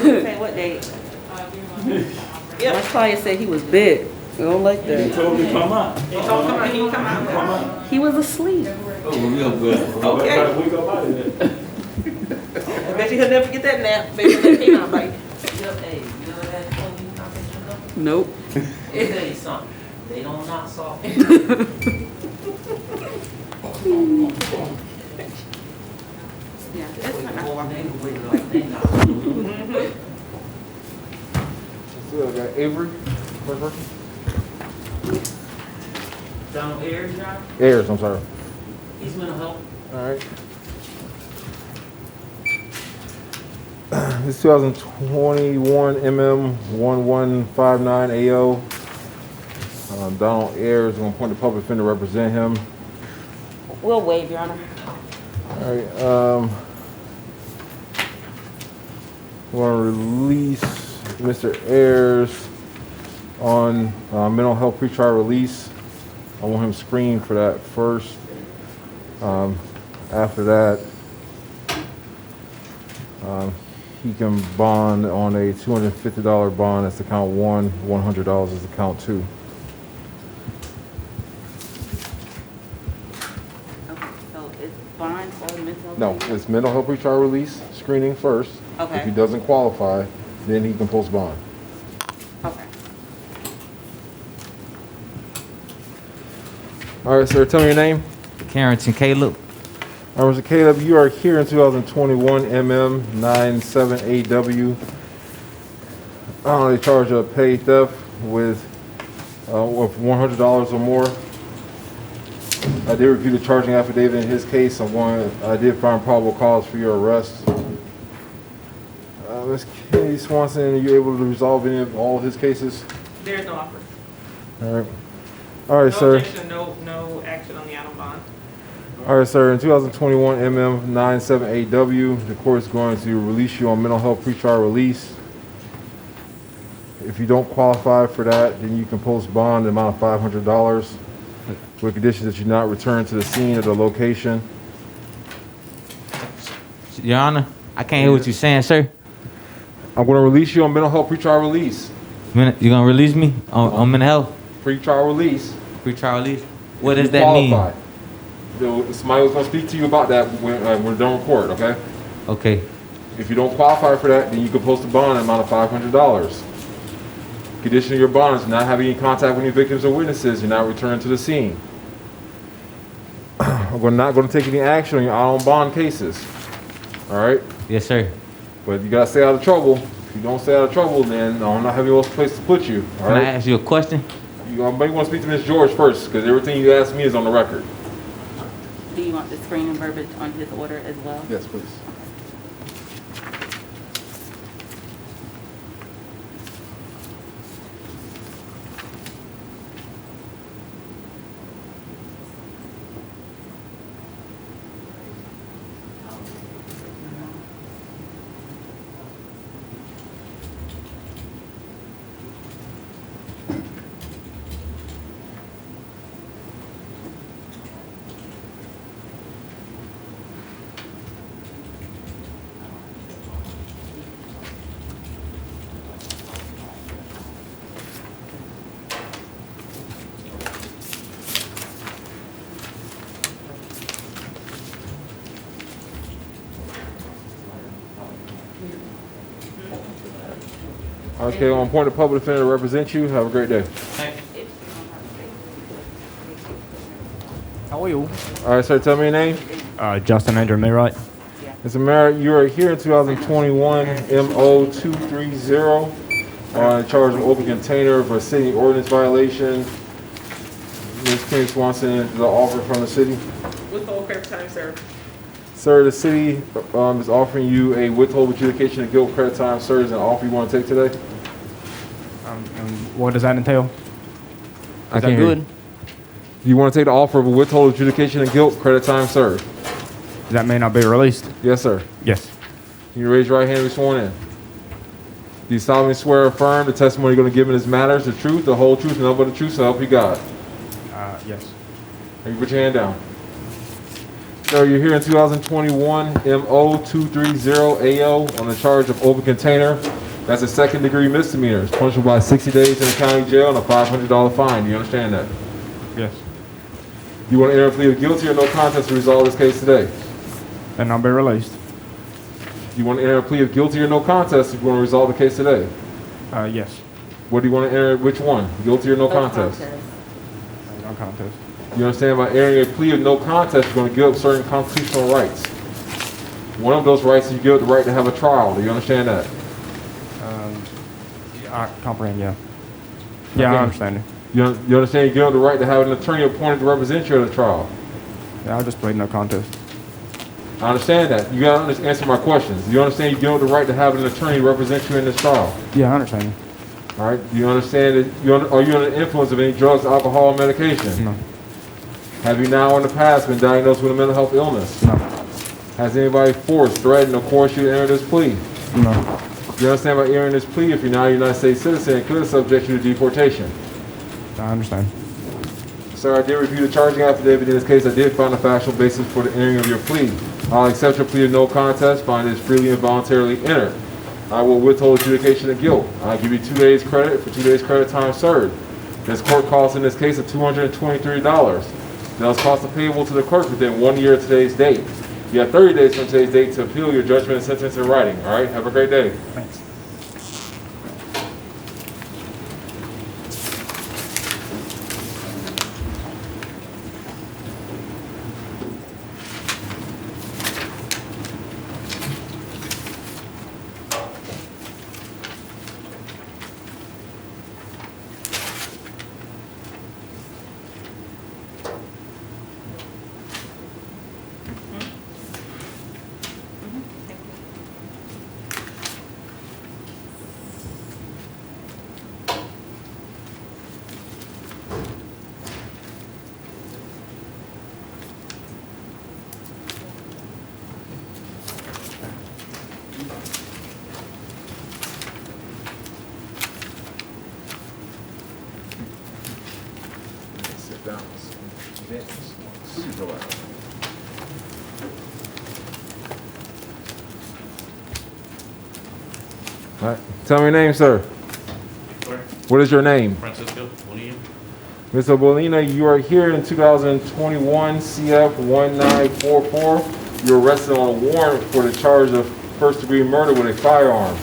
Say what date? Yep. My client said he was big. We don't like that. He told him to come out. He told him he come out. He was asleep. Okay. I bet you he'll never get that nap. Maybe that canine bite. Nope. Let me tell you something. They don't knock soft. Yeah, that's not Still got Avery, first person? Donald Ayers, Your Honor? Ayers, I'm sorry. He's mental health. All right. This 2021 MM1159AO. Donald Ayers, going to appoint a public defender to represent him. We'll waive, Your Honor. All right. Want to release Mr. Ayers on mental health pretrial release. I want him screened for that first. After that, he can bond on a $250 bond. That's account one. $100 is account two. Okay, so it's bond or mental? No, it's mental health pretrial release screening first. Okay. If he doesn't qualify, then he can post bond. Okay. All right, sir. Tell me your name. Carrington Caleb. All right, Mr. Caleb, you are here in 2021 MM97AW. They charge a pay theft with $100 or more. I did review the charging affidavit in his case. I did find probable cause for your arrest. Ms. Kennedy Swanson, are you able to resolve any of all of his cases? There's no offer. All right. All right, No sir. objection, no action on the item bond. All right, sir. In 2021 MM97AW, the court is going to release you on mental health pretrial release. If you don't qualify for that, then you can post bond the amount of $500 with conditions that you not return to the scene of the location. Your Honor, I can't hear what you're saying, sir. I'm going to release you on mental health pretrial release. You're gonna release me on mental health? Pretrial release. Pretrial release? What If does you that mean? qualify. Somebody was going to speak to you about that when we're done with court, okay? Okay. If you don't qualify for that, then you can post a bond amount of $500. Condition of your bond is not having any contact with any victims or witnesses. You're not returning to the scene. We're not going to take any action on your out on bond cases. All right? Yes, sir. But you got to stay out of trouble. If you don't stay out of trouble, then I'm not having no place to put you. All Can right? I ask you a question? You may want to speak to Ms. George first, because everything you asked me is on the record. Do you want the screen and verbiage on his order as well? Yes, please. Okay, I'm appointed public defender to represent you. Have a great day. How are you? All right, sir, tell me your name. Justin Andrew Mayrite. Mr. Merritt, you are here in 2021 MO230 on charge of open container for city ordinance violation. Ms. King Swanson, the offer from the city. Withhold credit time, sir. Sir, the city is offering you a withhold adjudication of guilt credit time. Sir, is an offer you want to take today? And what does that entail? I Is that can't hear good? you. You want to take the offer of a withhold adjudication of guilt credit time served? Does that mean I'll be released? Yes, sir. Yes. Can you raise your right hand and be sworn in? Do you solemnly swear or affirm the testimony you're going to give in this matter is the truth, the whole truth, and nothing but the truth, so help you God? Yes. You put your hand down. Sir, you're here in 2021 MO230AO on the charge of open container. That's a second-degree misdemeanor. It's punishable by 60 days in the county jail and a $500 fine. Do you understand that? Yes. You want to enter a plea of guilty or no contest to resolve this case today? And I'll be released. You want to enter a plea of guilty or no contest if you want to resolve the case today? Yes. What do you want to enter? Which one? Guilty or no contest? No contest. You understand by entering a plea of no contest, you're going to give up certain constitutional rights. One of those rights is you give up the right to have a trial. Do you understand that? I comprehend, yeah. Yeah, Okay. I understand it. You understand you give up the right to have an attorney appointed to represent you at a trial? Yeah, I just played no contest. I understand that. You got to answer my questions. You understand you give up the right to have an attorney represent you in this trial? Yeah, I understand it. All right. Do you understand that? Are you under the influence of any drugs, alcohol, or medication? No. Have you now in the past been diagnosed with a mental health illness? No. Has anybody forced, threatened, or coerced you to enter this plea? No. You understand by entering this plea, if you're now a United States citizen, it could subject you to deportation. I understand. Sir, I did review the charging affidavit in this case. I did find a factual basis for the entering of your plea. I'll accept your plea of no contest, find it is freely and voluntarily entered. I will withhold adjudication of guilt. I'll give you 2 days credit for 2 days credit time served. This court cost in this case of $223. Those costs are payable to the clerk within 1 year of today's date. You have 30 days from today's date to appeal your judgment and sentence in writing. All right, have a great day. Thanks. Sit down. Please relax. All right. Tell me your name, sir. What is your name? Francisco, Bonilla. Mr. Bolina, you are here in 2021 CF 1944. You're arrested on a warrant for the charge of first-degree murder with a firearm.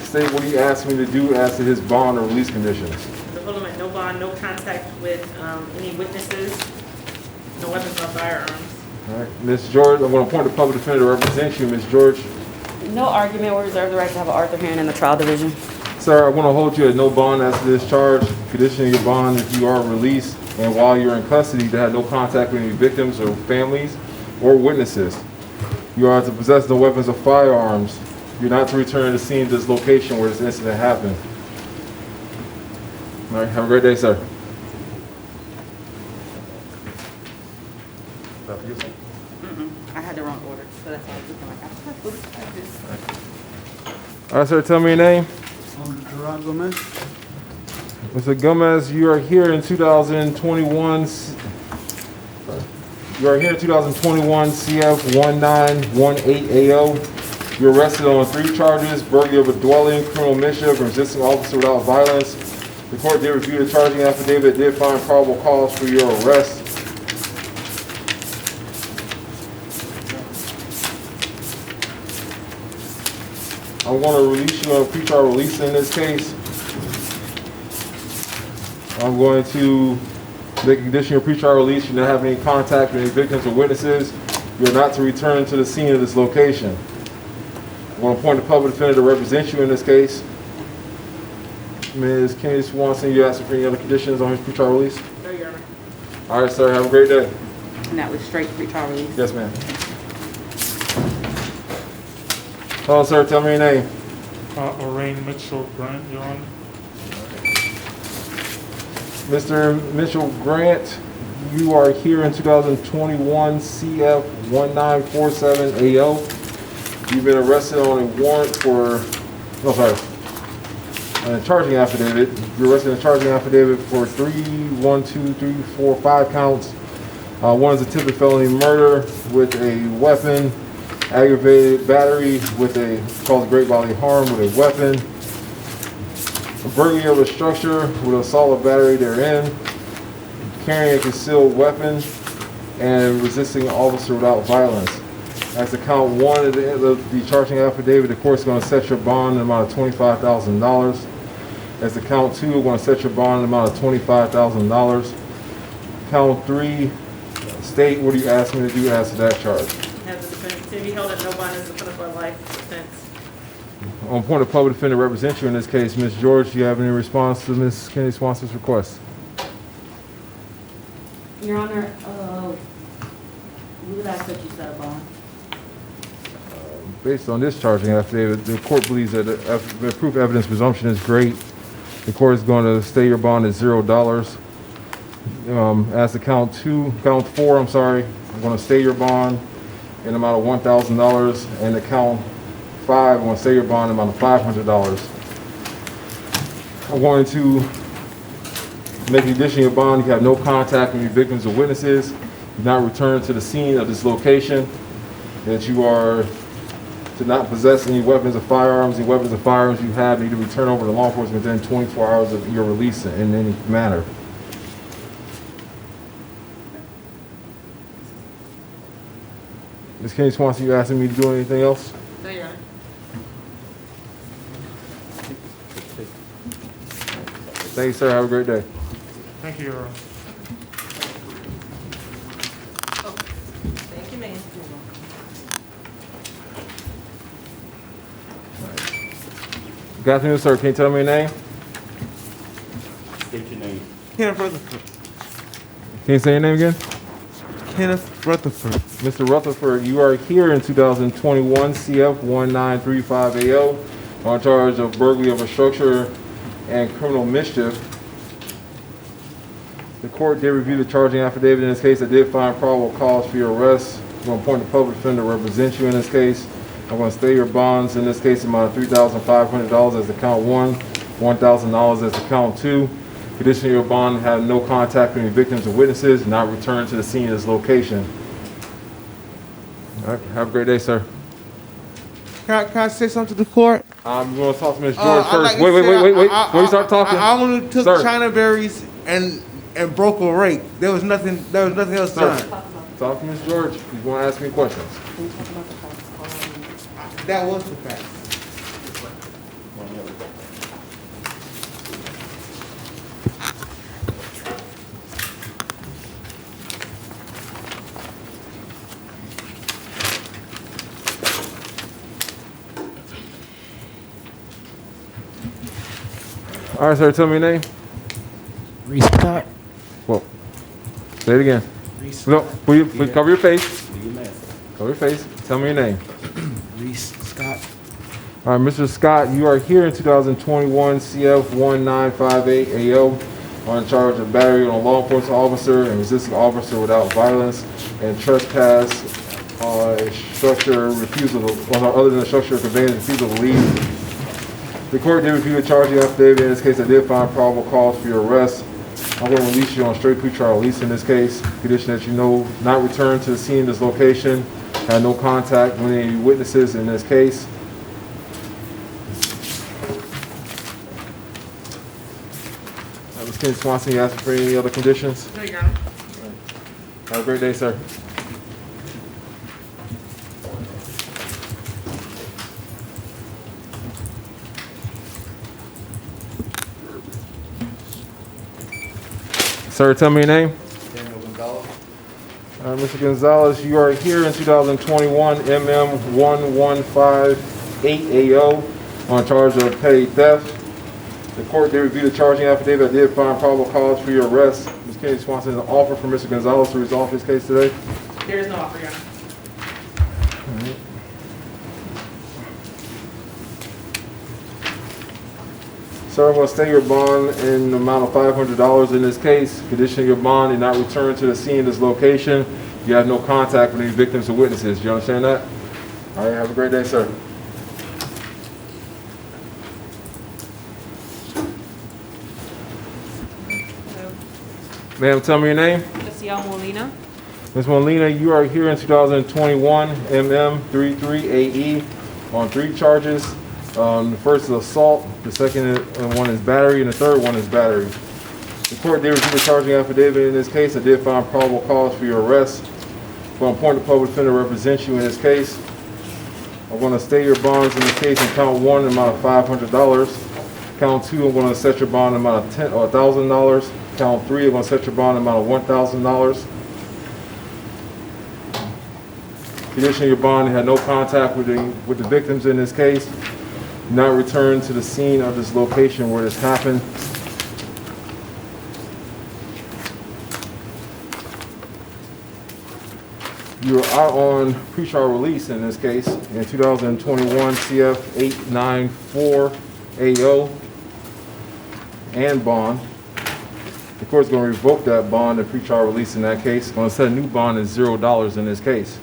State what he asked me to do as to his bond or release conditions. The hold him at no bond, no contact with any witnesses, no weapons or firearms. All right. Ms. George, I'm going to appoint a public defender to represent you. Ms. George. No argument. We reserve the right to have an Arthur hearing in the trial division. Sir, I want to hold you at no bond as to this charge, conditioning your bond if you are released and while you're in custody to have no contact with any victims or families or witnesses. You are to possess no weapons or firearms. You're not to return to the scene of this location where this incident happened. All right, have a great day, sir. I had the wrong order, so that's why I was looking like All right, sir, tell me your name. Gerard Gomez. Mr. Gomez, you are here in 2021. You are here in 2021 CF 1918AO. You're arrested on 3 charges: burglary of a dwelling, criminal mischief, and resisting officer without violence. The court did review the charging affidavit, did find probable cause for your arrest. I'm going to release you on a pretrial release in this case. I'm going to make a condition of pretrial release. You don't have any contact with any victims or witnesses. You're not to return to the scene of this location. I'm going to appoint a public defender to represent you in this case. Ms. Kennedy Swanson, you asking for any other conditions on his pretrial release? No, Your Honor. All right, sir. Have a great day. And that was straight pretrial release. Yes, ma'am. Hello, sir. Tell me your name. Lorraine Mitchell Grant, Your Honor. Mr. Mitchell Grant, you are here in 2021 CF 1947AO. You've been arrested on a warrant for, a charging affidavit. You're arrested on a charging affidavit for 5 counts. One is attempted felony murder with a weapon, aggravated battery with a cause of great bodily harm with a weapon, a burglary of a structure with assault or battery therein, carrying a concealed weapon, and resisting an officer without violence. As to count 1 of the charging affidavit, the court's going to set your bond in the amount of $25,000. As to count 2, we're going to set your bond in the amount of $25,000. Count 3, state what do you ask me to do as to that charge? Has the defendant to be held at no bond as a punishment of life sentence. On point of public defender to represent you in this case, Ms. George, do you have any response to Ms. Kennedy Swanson's request? Your Honor, we would ask that you set a bond. Based on this charging affidavit, the court believes that the proof evidence presumption is great. The court is going to stay your bond at $0. As to count 4, I'm going to stay your bond in the amount of $1,000, and to count 5, I'm going to stay your bond in the amount of $500. I'm going to make an addition to your bond. You have no contact with any victims or witnesses. Do not return to the scene of this location. That you are to not possess any weapons or firearms. Any weapons or firearms you have need to return over to law enforcement within 24 hours of your release in any manner. Ms. Kennedy Swanson, you asking me to do anything else? No, Your Honor. Thank you, sir. Have a great day. Thank you, Your Honor. Thank you, ma'am. Good afternoon, sir. Can you tell me your name? State your name. Kenneth Rutherford. Can you say your name again? Kenneth Rutherford. Mr. Rutherford, you are here in 2021 CF 1935AO on charge of burglary of a structure and criminal mischief. The court did review the charging affidavit in this case. I did find probable cause for your arrest. I'm going to appoint a public defender to represent you in this case. I'm going to stay your bonds in this case amount of $3,500 as to count 1, $1,000 as to count 2. Condition your bond have no contact with any victims or witnesses, not return to the scene of this location. All right, have a great day, sir. can I say something to the court? I'm going to talk to Ms. George I'd first. like to Wait. say Before you start talking. I only took Sir. China berries and broke a rake. There was nothing else Sir, done. talk to Ms. George. You want to ask me questions? That was the fact. All right, sir. Tell me your name. Reese Scott. Well, say it again. No, please cover your face. Cover your face. Tell me your name. Reese Scott. All right, Mr. Scott, you are here in 2021 CF 1958AO on charge of battery on a law enforcement officer and resisting officer without violence and trespass on a structure refusal, other than a structure of conveyance refusal to leave. The court did review the charging affidavit. In this case, I did find probable cause for your arrest. I'm going to release you on straight pretrial release in this case. Condition that you know not return to the scene of this location, had no contact with any witnesses in this case. Ms. Ken Swanson, you asked for any other conditions? No, Your Honor. Have a great day, sir. Sir, tell me your name. Daniel Gonzalez. Mr. Gonzalez, you are here in 2021 MM1158AO on charge of petty theft. The court did review the charging affidavit. I did find probable cause for your arrest. Ms. Kennedy Swanson, is an offer for Mr. Gonzalez to resolve this case today? There is no offer, Your Honor. Sir, I'm going to stay your bond in the amount of $500 in this case. Condition your bond did not return to the scene of this location. You have no contact with any victims or witnesses. Do you understand that? All right, have a great day, sir. Ma'am, tell me your name. Josiel Molina. Ms. Molina, you are here in 2021 MM33AE on 3 charges. The first is assault, the second one is battery, and the third one is battery. The court did review the charging affidavit in this case. I did find probable cause for your arrest. I'm going to appoint a public defender to represent you in this case. I'm going to stay your bonds in this case and count 1 in the amount of $500. Count 2, I'm going to set your bond in the amount of $1,000. Count 3, I'm going to set your bond in the amount of $1,000. Condition your bond had no contact with the victims in this case. Not return to the scene of this location where this happened. You are out on pretrial release in this case in 2021 CF 894AO and bond. The court's going to revoke that bond and pretrial release in that case. Going to set a new bond at $0 in this case.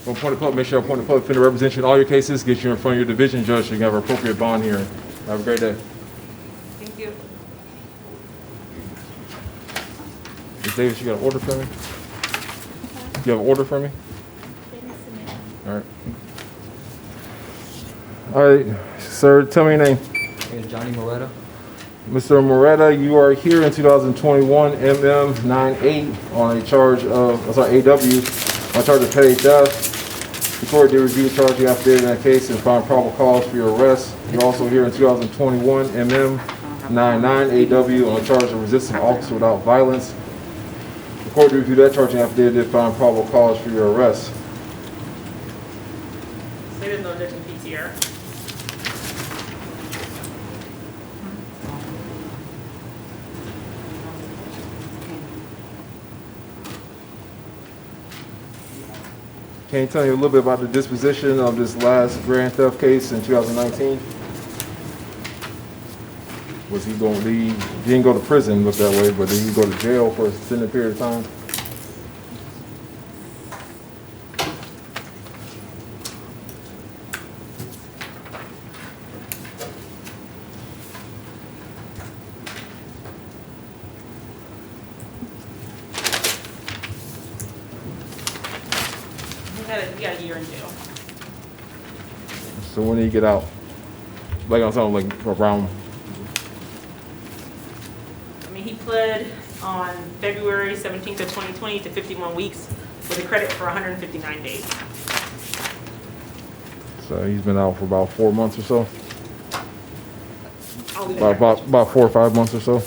Make sure I appoint a public defender to represent you in all your cases, get you in front of your division judge so you can have an appropriate bond hearing. Have a great day. Thank you. Ms. Davis, you got an order for me? You have an order for me? All right. All right, sir, tell me your name. It's Johnny Moretta. Mr. Moretta, you are here in 2021 MM98 on a charge of, AW, on charge of petty theft. The court did review the charging affidavit in that case and found probable cause for your arrest. You're also here in 2021 MM99AW on a charge of resisting officer without violence. The court did review that charging affidavit and found probable cause for your arrest. There is no objection to PTR. Can you tell me a little bit about the disposition of this last grand theft case in 2019? Was he going to leave? He didn't go to prison, look that way, but did he go to jail for a extended period of time? We he got a year in jail. So when did he get out? Like on something like around. I mean, he pled on February 17th of 2020 to 51 weeks with a credit for 159 days. So he's been out for about 4 months or so. I'll leave it About 4 or 5 months or so.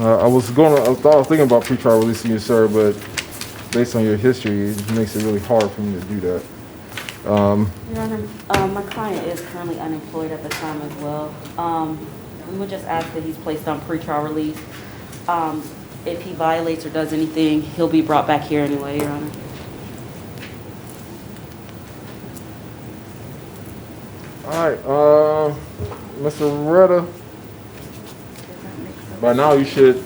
I was thinking about pretrial releasing you, sir, but based on your history, it makes it really hard for me to do that. Your Honor, my client is currently unemployed at the time as well. We would just ask that he's placed on pretrial release. If he violates or does anything, he'll be brought back here anyway, Your Honor. All right, Mr. Retta, by now you should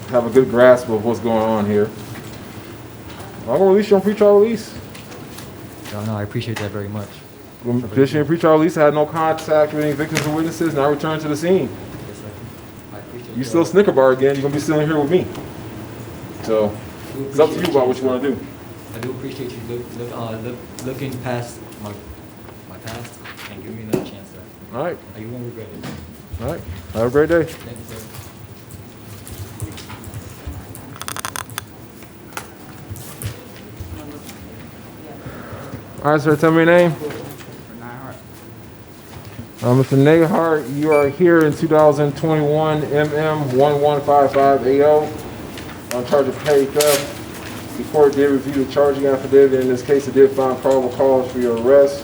have a good grasp of what's going on here. I'm gonna release you on pretrial release. No, I appreciate that very much. Petition and pretrial release had no contact with any victims or witnesses, now return to the scene. Yes, sir. I appreciate You still snicker bar again, you're gonna be sitting here with me. So it's up to you about what you want to do. I do appreciate you looking past my past and giving me another chance, sir. All right. You won't regret it. All right. Have a great day. Thank you, sir. All right, sir, tell me your name. Mr. Nahart, you are here in 2021 MM115580 on charge of petty theft. The court did review the charging affidavit. In this case, it did find probable cause for your arrest.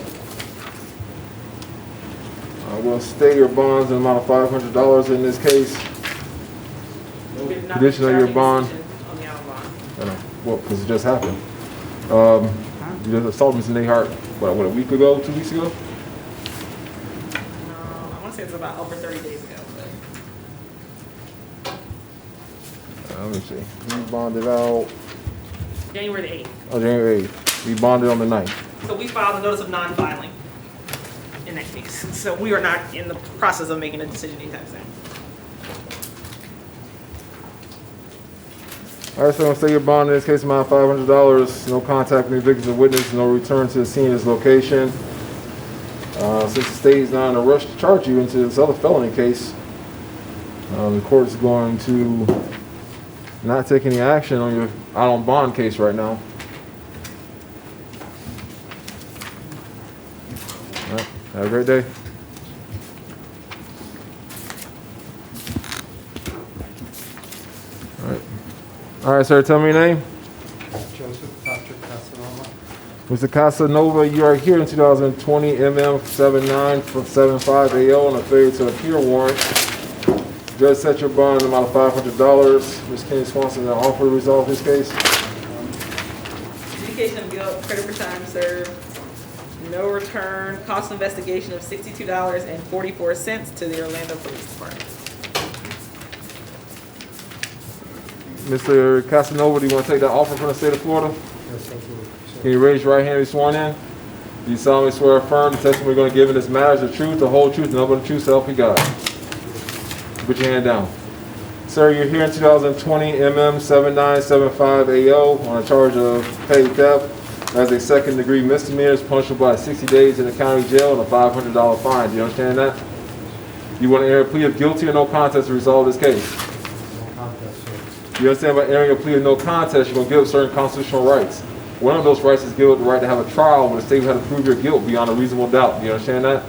We'll stay your bonds in the amount of $500 in this case. Condition of your bond. Well, because it just happened. You just assaulted Mr. Nahart, what, a week ago, 2 weeks ago? I want to say it's about over 30 days ago. But Let me see. He bonded out. January the 8th. Oh, January 8th. He bonded on the 9th. So we filed a notice of non-filing in that case. So we are not in the process of making a decision anytime soon. All right, so I'm gonna say your bond in this case amount of $500. No contact with any victims or witness. No return to the scene of this location. Since the state is not in a rush to charge you into this other felony case, the court is going to not take any action on your out on bond case right now. All right, have a great day. All right, sir, tell me your name. Joseph Patrick Casanova. Mr. Casanova, you are here in 2020 MM7975AO on a failure to appear warrant. Judge set your bond in the amount of $500. Ms. Kenny Swanson, an offer to resolve this case. Adjudication of guilt, credit for time served, no return, cost investigation of $62.44 to the Orlando Police Department. Mr. Casanova, do you want to take that offer from the state of Florida? Yes, I do. Can you raise your right hand and be sworn in? Do you solemnly swear or affirm the testimony we're going to give in this matter is the truth, the whole truth, and nothing but the truth, so help you God? Put your hand down. Sir, you're here in 2020 MM7975AO on a charge of petty theft as a second-degree misdemeanor is punishable by 60 days in the county jail and a $500 fine. Do you understand that? You want to enter a plea of guilty or no contest to resolve this case? You understand by entering a plea of no contest, you're going to give up certain constitutional rights. One of those rights is give up the right to have a trial when the state had to prove your guilt beyond a reasonable doubt. Do you understand that?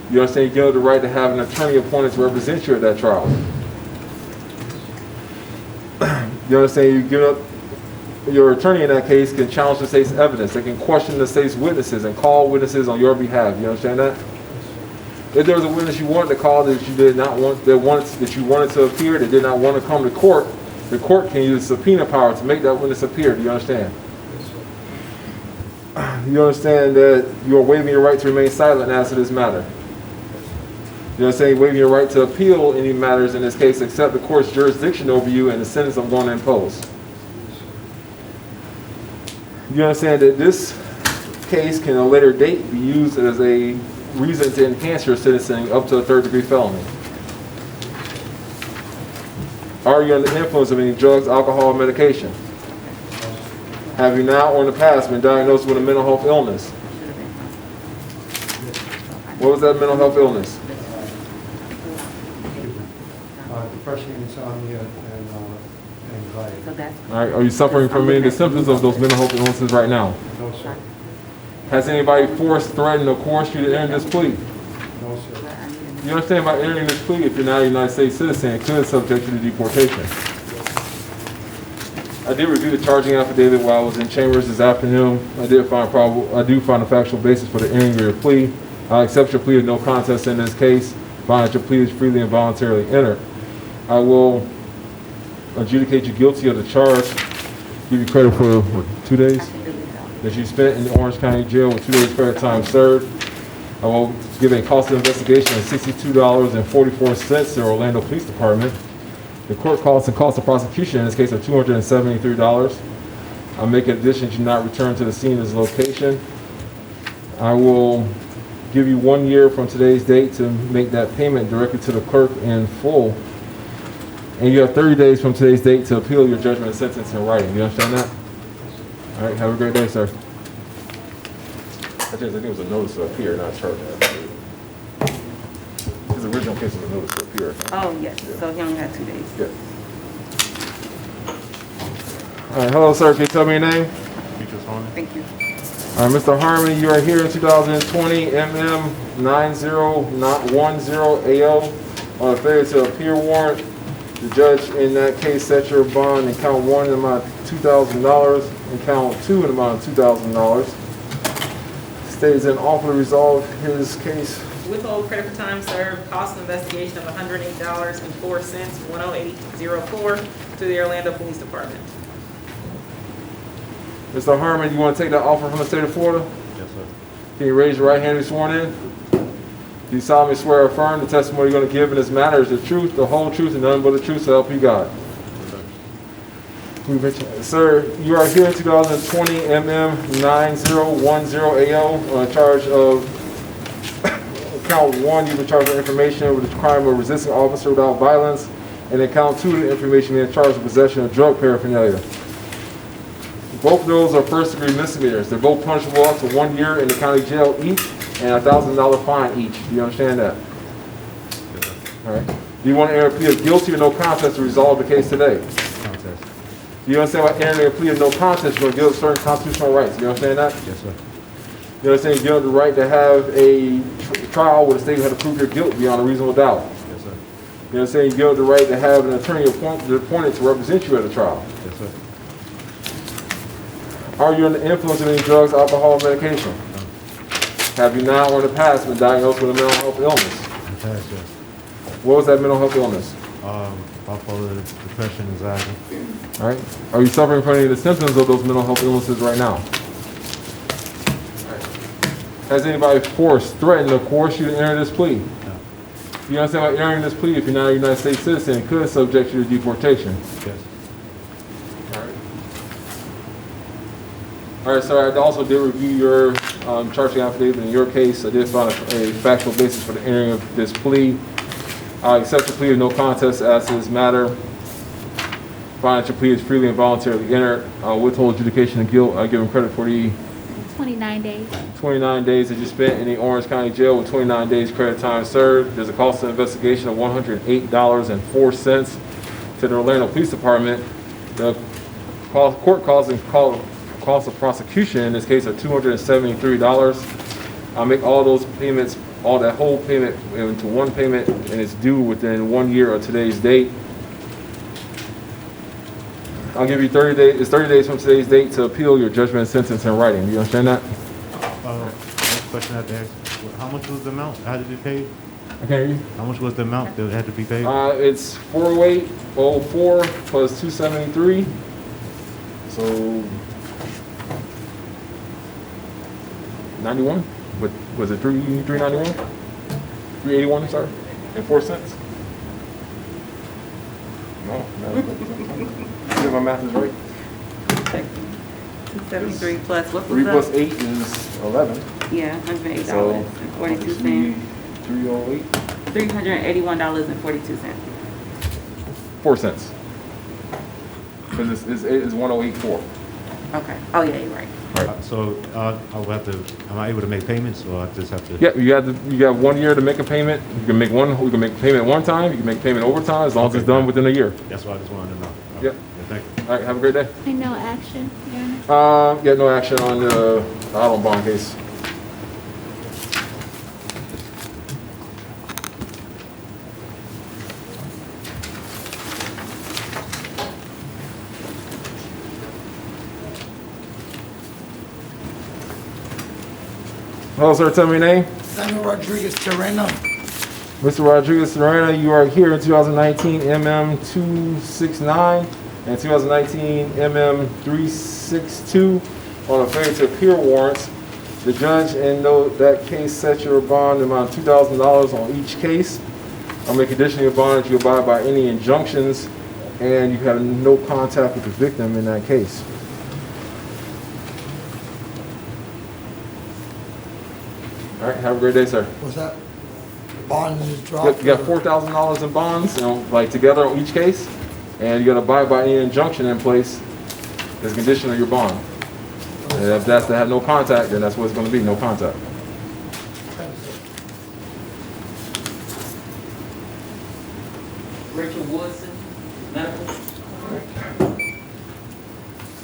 You understand you give up the right to have an attorney appointed to represent you at that trial. You understand you give up your attorney in that case can challenge the state's evidence. They can question the state's witnesses and call witnesses on your behalf. You understand that? If there was a witness you wanted to call that you did not want, that you wanted to appear, that did not want to come to court, the court can use subpoena power to make that witness appear. Do you understand? You understand that you are waiving your right to remain silent as to this matter. You understand you're waiving your right to appeal any matters in this case except the court's jurisdiction over you and the sentence I'm going to impose. You understand that this case can at a later date be used as a reason to enhance your sentencing up to a third-degree felony. Are you under the influence of any drugs, alcohol, or medication? Have you now or in the past been diagnosed with a mental health illness? What was that mental health illness? Depression, insomnia, and anxiety. All right, are you suffering from any of the symptoms of those mental health illnesses right now? No, sir. Has anybody forced, threatened, or coerced you to enter this plea? No, sir. You understand by entering this plea, if you're not a United States citizen, it could subject you to deportation. I did review the charging affidavit while I was in chambers this afternoon. I do find a factual basis for the entering of your plea. I accept your plea of no contest in this case. Find that your plea is freely and voluntarily entered. I will adjudicate you guilty of the charge. Give you credit for 2 days that you spent in the Orange County Jail with 2 days credit time served. I will give a cost of investigation of $62.44 to the Orlando Police Department. The court costs and cost of prosecution in this case are $273. I'll make an addition to not return to the scene of this location. I will give you 1 year from today's date to make that payment directly to the clerk in full. And you have 30 days from today's date to appeal your judgment and sentence in writing. You understand that? All right, have a great day, sir. I think it was a notice to appear, not a charge. His original case was a notice to appear. Oh, yes, so he only had 2 days. Yeah. All right, hello, sir. Can you tell me your name? Thank you. All right, Mr. Harmon, you are here in 2020 MM 9010AO on a failure to appear warrant. The judge in that case set your bond in count 1 in the amount of $2,000 and count 2 in the amount of $2,000. State is in offer to resolve his case. Withhold credit for time served, cost of investigation of $108.04, 10804 to the Orlando Police Department. Mr. Harmon, you want to take that offer from the state of Florida? Yes, sir. Can you raise your right hand and be sworn in? Do you solemnly swear or affirm the testimony you're going to give in this matter is the truth, the whole truth, and nothing but the truth, so help you God? Sir, you are here in 2020 MM 9010AO on a charge of count 1, you've been charged with information with the crime of resisting officer without violence, and in count 2, the information being charged with possession of drug paraphernalia. Both of those are first-degree misdemeanors. They're both punishable up to 1 year in the county jail each and a $1,000 fine each. Do you understand that? All right. Do you want to enter a plea of guilty or no contest to resolve the case today? Contest. Do you understand by entering a plea of no contest, you're going to give up certain constitutional rights? Do you understand that? Yes, sir. You understand you give the right to have a trial where the state had to prove your guilt beyond a reasonable doubt? Yes, sir. You understand you give the right to have an attorney appointed to represent you at a trial? Yes, sir. Are you under the influence of any drugs, alcohol, or medication? No. Have you now or in the past been diagnosed with a mental health illness? In the past, yes. What was that mental health illness? Bipolar, depression, anxiety. All right. Are you suffering from any of the symptoms of those mental health illnesses right now? Has anybody forced, threatened, or coerced you to enter this plea? No. You understand by entering this plea, if you're not a United States citizen, it could subject you to deportation. Yes. All right. All right, sir, I also did review your charging affidavit in your case. I did find a factual basis for the entering of this plea. I accept the plea of no contest as to this matter. Find that your plea is freely and voluntarily entered. Withhold adjudication of guilt. I give him credit for the 29 days. 29 days that you spent in the Orange County Jail with 29 days credit time served. There's a cost of investigation of $108.04 to the Orlando Police Department. The court cost of prosecution in this case are $273. I'll make all those payments, that whole payment into one payment, and it's due within 1 year of today's date. I'll give you 30 days. It's 30 days from today's date to appeal your judgment and sentence in writing. Do you understand that? Next question I have to ask, how much was the amount that had to be paid? Okay. How much was the amount that had to be paid? It's 408.04 plus 273. So 91? What was it? 391? 381, I'm sorry. And 4 cents? No. If my math is right. 273 plus, what was 3 that? plus 8 is 11. Yeah, $108.42. So 308. $381.42. 4 cents. because it's 1084. Okay, oh yeah, you're right. So I will have to, am I able to make payments or I just have to? Yeah, you got 1 year to make a payment. You can make a payment one time, you can make a payment over time, as long as it's done within a year. That's what I just wanted to know. Yep. Yeah, thank you. All right, have a great day. And no action, Your Honor. Yeah, no action on the auto bond case. Hello, sir, tell me your name. Samuel Rodriguez Terreno. Mr. Rodriguez Serrano, you are here in 2019 MM 269 and 2019 MM 362 on a failure to appear warrants. The judge in that case set your bond amount of $2,000 on each case. On the condition of your bond that you abide by any injunctions and you had no contact with the victim in that case. All right, have a great day, sir. Was that bond is dropped? You got $4,000 in bonds, like together on each case, and you got to abide by any injunction in place as a condition of your bond. And if that's to have no contact, then that's what it's going to be, no contact. Rachel Woodson, medical.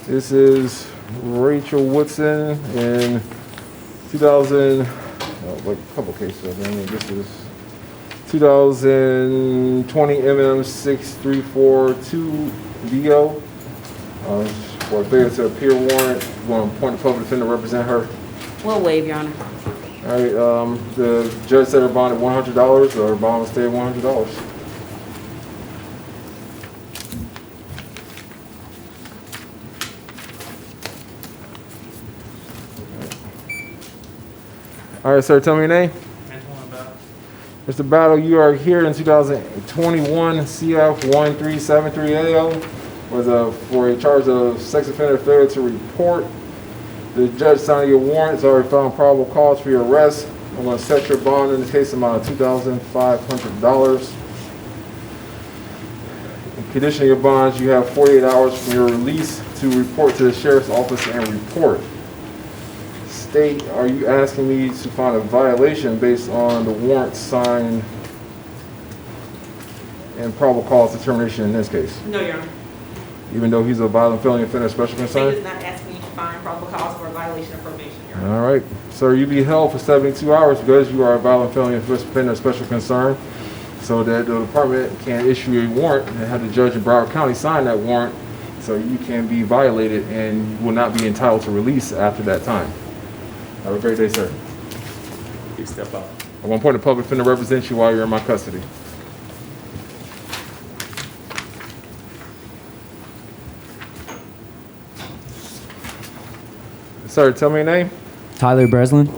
This is Rachel Woodson in 2000. Like a couple cases. I mean, this is 2020 MM 6342 DO for a failure to appear warrant. You want to appoint a public defender to represent her. We'll waive, Your Honor. All right. The judge said her bond at $100, or her bond will stay at $100. All right, sir, tell me your name. Mr. Battle, you are here in 2021 CF 1373AO for a charge of sex offender failure to report. The judge signed your warrant, has already found probable cause for your arrest. I'm going to set your bond in this case amount of $2,500. In condition of your bonds, you have 48 hours from your release to report to the sheriff's office and report. State, are you asking me to find a violation based on the warrant signed and probable cause determination in this case? No, Your Honor. Even though he's a violent felony offender of special State concern? is not asking you to find probable cause for a violation of probation, Your Honor. All right. Sir, you be held for 72 hours because you are a violent felony offender of special concern, so that the department can issue a warrant and have the judge in Broward County sign that warrant, so you can be violated and you will not be entitled to release after that time. Have a great day, sir. Please step up. I want to appoint a public defender to represent you while you're in my custody. Sir, tell me your name. Tyler Breslin.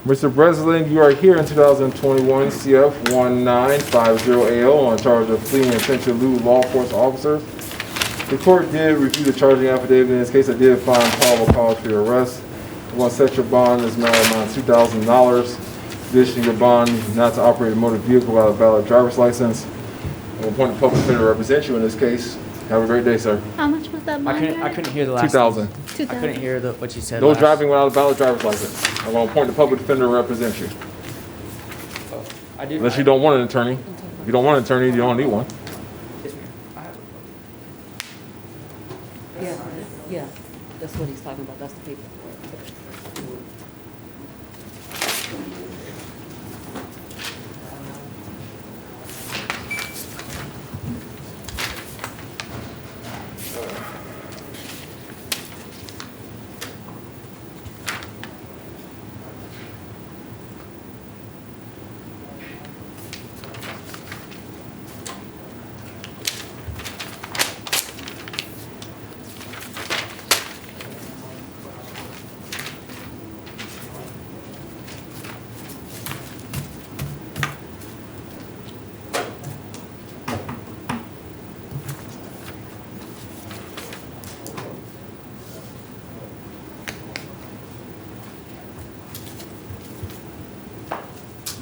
Mr. Breslin, you are here in 2021 CF 1950AO on charge of fleeing and intentional elude law enforcement officers. The court did review the charging affidavit. In this case, I did find probable cause for your arrest. I want to set your bond as amount of $2,000. Condition your bond not to operate a motor vehicle without a valid driver's license. I will appoint a public defender to represent you in this case. Have a great day, sir. How much was that bond? I couldn't hear the last. 2,000. I couldn't hear what you said. No last. driving without a valid driver's license. I will appoint a public defender to represent you. Unless you don't want an attorney. If you don't want an attorney, you don't need one. Yeah, that's what he's talking about. That's the paper.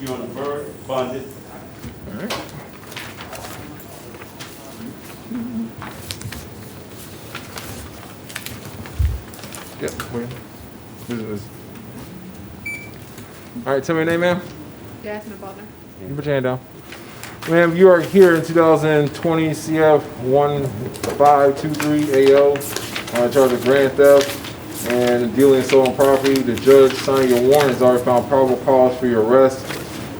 You on the verge, bonded. All right. Yep, wait. All right, tell me your name, ma'am. Jasmine Butler. You put your hand down. Ma'am, you are here in 2020 CF 1523 AO on charge of grand theft and dealing in stolen property. The judge signing your warrant has already found probable cause for your arrest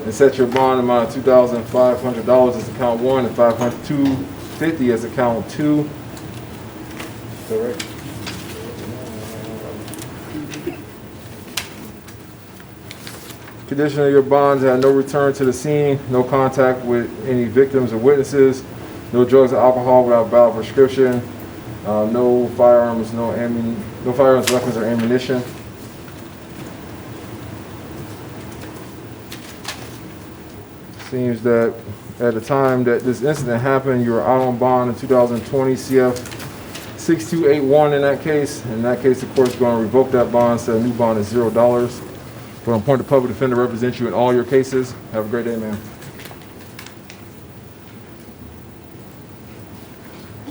and set your bond amount of $2,500 as account 1 and $250 as account 2. Is that right? Condition of your bonds: have no return to the scene, no contact with any victims or witnesses, no drugs or alcohol without valid prescription, no firearms, no firearms, weapons, or ammunition. Seems that at the time that this incident happened, you were out on bond in 2020 CF 6281 in that case. In that case, the court's going to revoke that bond, so a new bond is $0. Going to appoint a public defender to represent you in all your cases. Have a great day, ma'am.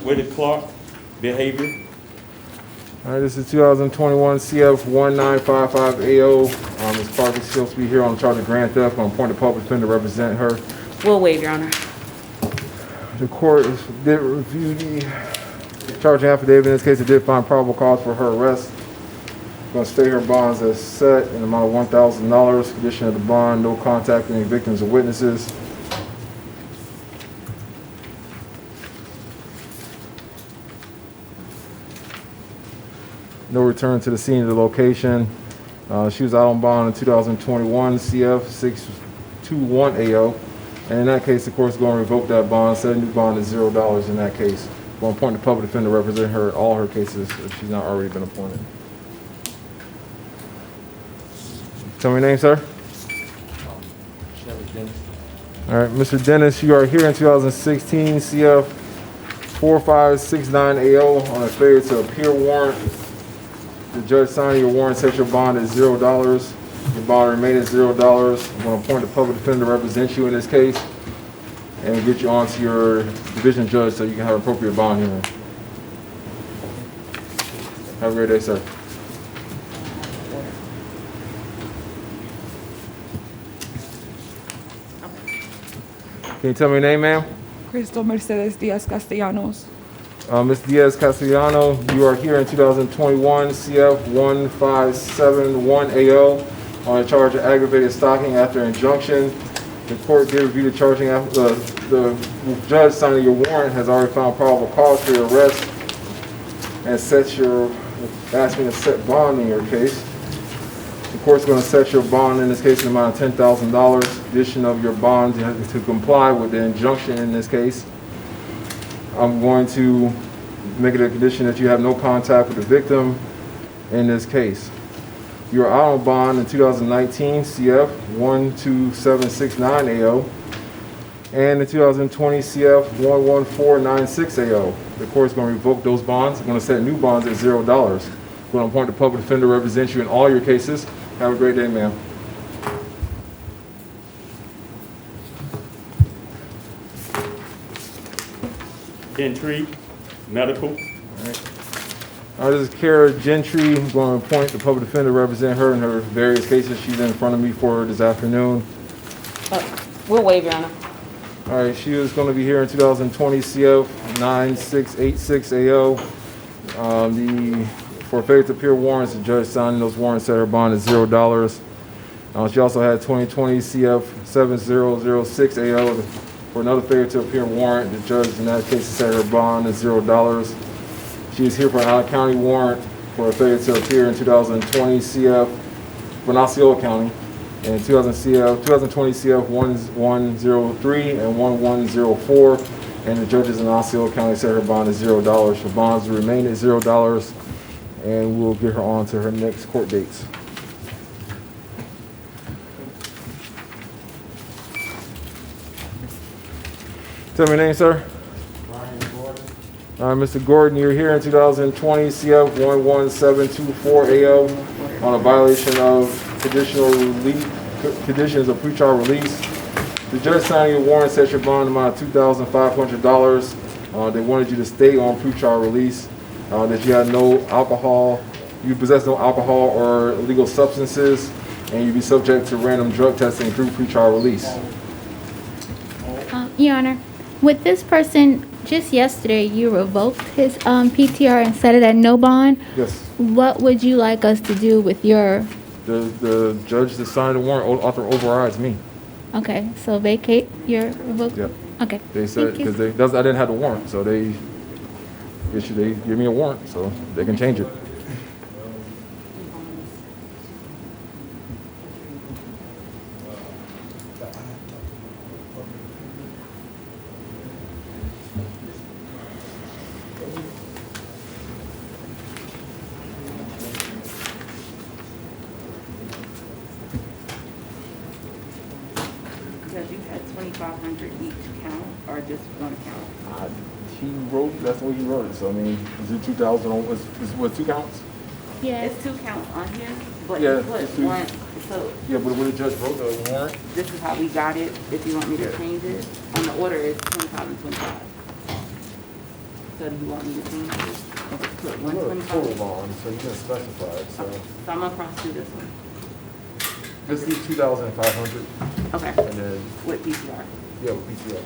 Willie Clark, behavior. All right, this is 2021 CF 1955AO. Ms. Clark is supposed to be here on charge of grand theft. Going to appoint a public defender to represent her. We'll waive, Your Honor. The court did review the charging affidavit. In this case, it did find probable cause for her arrest. Going to stay her bonds as set in the amount of $1,000. Condition of the bond: no contact with any victims or witnesses. No return to the scene of the location. She was out on bond in 2021 CF 621 AO. And in that case, the court's going to revoke that bond, set a new bond at $0 in that case. Going to appoint a public defender to represent her in all her cases if she's not already been appointed. Tell me your name, sir. All right, Mr. Dennis, you are here in 2016 CF 4569 AO on a failure to appear warrant. The judge signing your warrant set your bond at $0. Your bond remains at $0. I'm going to appoint a public defender to represent you in this case and get you on to your division judge so you can have appropriate bond hearing. Have a great day, sir. Can you tell me your name, ma'am? Crystal Mercedes Diaz Castellanos. Ms. Diaz Castellano, you are here in 2021 CF 1571 AO on a charge of aggravated stalking after injunction. The court did review the charging. The judge signing your warrant has already found probable cause for your arrest and asked me to set bond in your case. The court's going to set your bond in this case in the amount of $10,000. Condition of your bond to comply with the injunction in this case. I'm going to make it a condition that you have no contact with the victim in this case. You are out on bond in 2019 CF 12769 AO and in 2020 CF 11496 AO. The court is going to revoke those bonds. I'm going to set new bonds at $0. I'm going to appoint a public defender to represent you in all your cases. Have a great day, ma'am. Gentry, medical. All right. This is Kara Gentry. I'm going to appoint the public defender to represent her in her various cases she's in front of me for this afternoon. We'll waive, Your Honor. All right, she is going to be here in 2020 CF 9686 AO. For failure to appear warrants, the judge signing those warrants set her bond at $0. She also had 2020 CF 7006 AO for another failure to appear warrant. The judge in that case set her bond at $0. She is here for an out-of-county warrant for a failure to appear in 2020 CF for Osceola County and 2020 CF 1103 and 1104. And the judges in Osceola County set her bond at $0. Her bonds will remain at $0. And we'll get her on to her next court dates. Tell me your name, sir. Brian Gordon. Mr. Gordon, you're here in 2020 CF 11724 AO on a violation of conditions of pretrial release. The judge signing your warrant set your bond amount of $2,500. They wanted you to stay on pretrial release. That you had no alcohol You possess no alcohol or illegal substances, and you be subject to random drug testing through pretrial release. Your Honor, with this person, just yesterday, you revoked his PTR and set it at no bond. Yes. What would you like us to do with your... The judge that signed the warrant overrides me. Okay, so vacate your revoke? Yep. Okay. They said, Thank you. because I didn't have the warrant, so they give me a warrant, so they can change it. Because you had 2,500 each count, or just one count? He wrote, that's the way he wrote it, so I mean, is it 2,000, is what, 2 counts? Yeah. It's 2 counts on here, but Yeah, you put it's 2. one, so Yeah, but when the judge wrote the warrant, this is how we got it, if you want me to change it. On the order, it's 25 and 25. So do you want me to change it? Or just put you wrote a 125? total bond, so you didn't specify it, so. Okay, so I'm gonna cross through this one. Let's do 2,500. Okay. And then, With PCR. yeah, with PTO.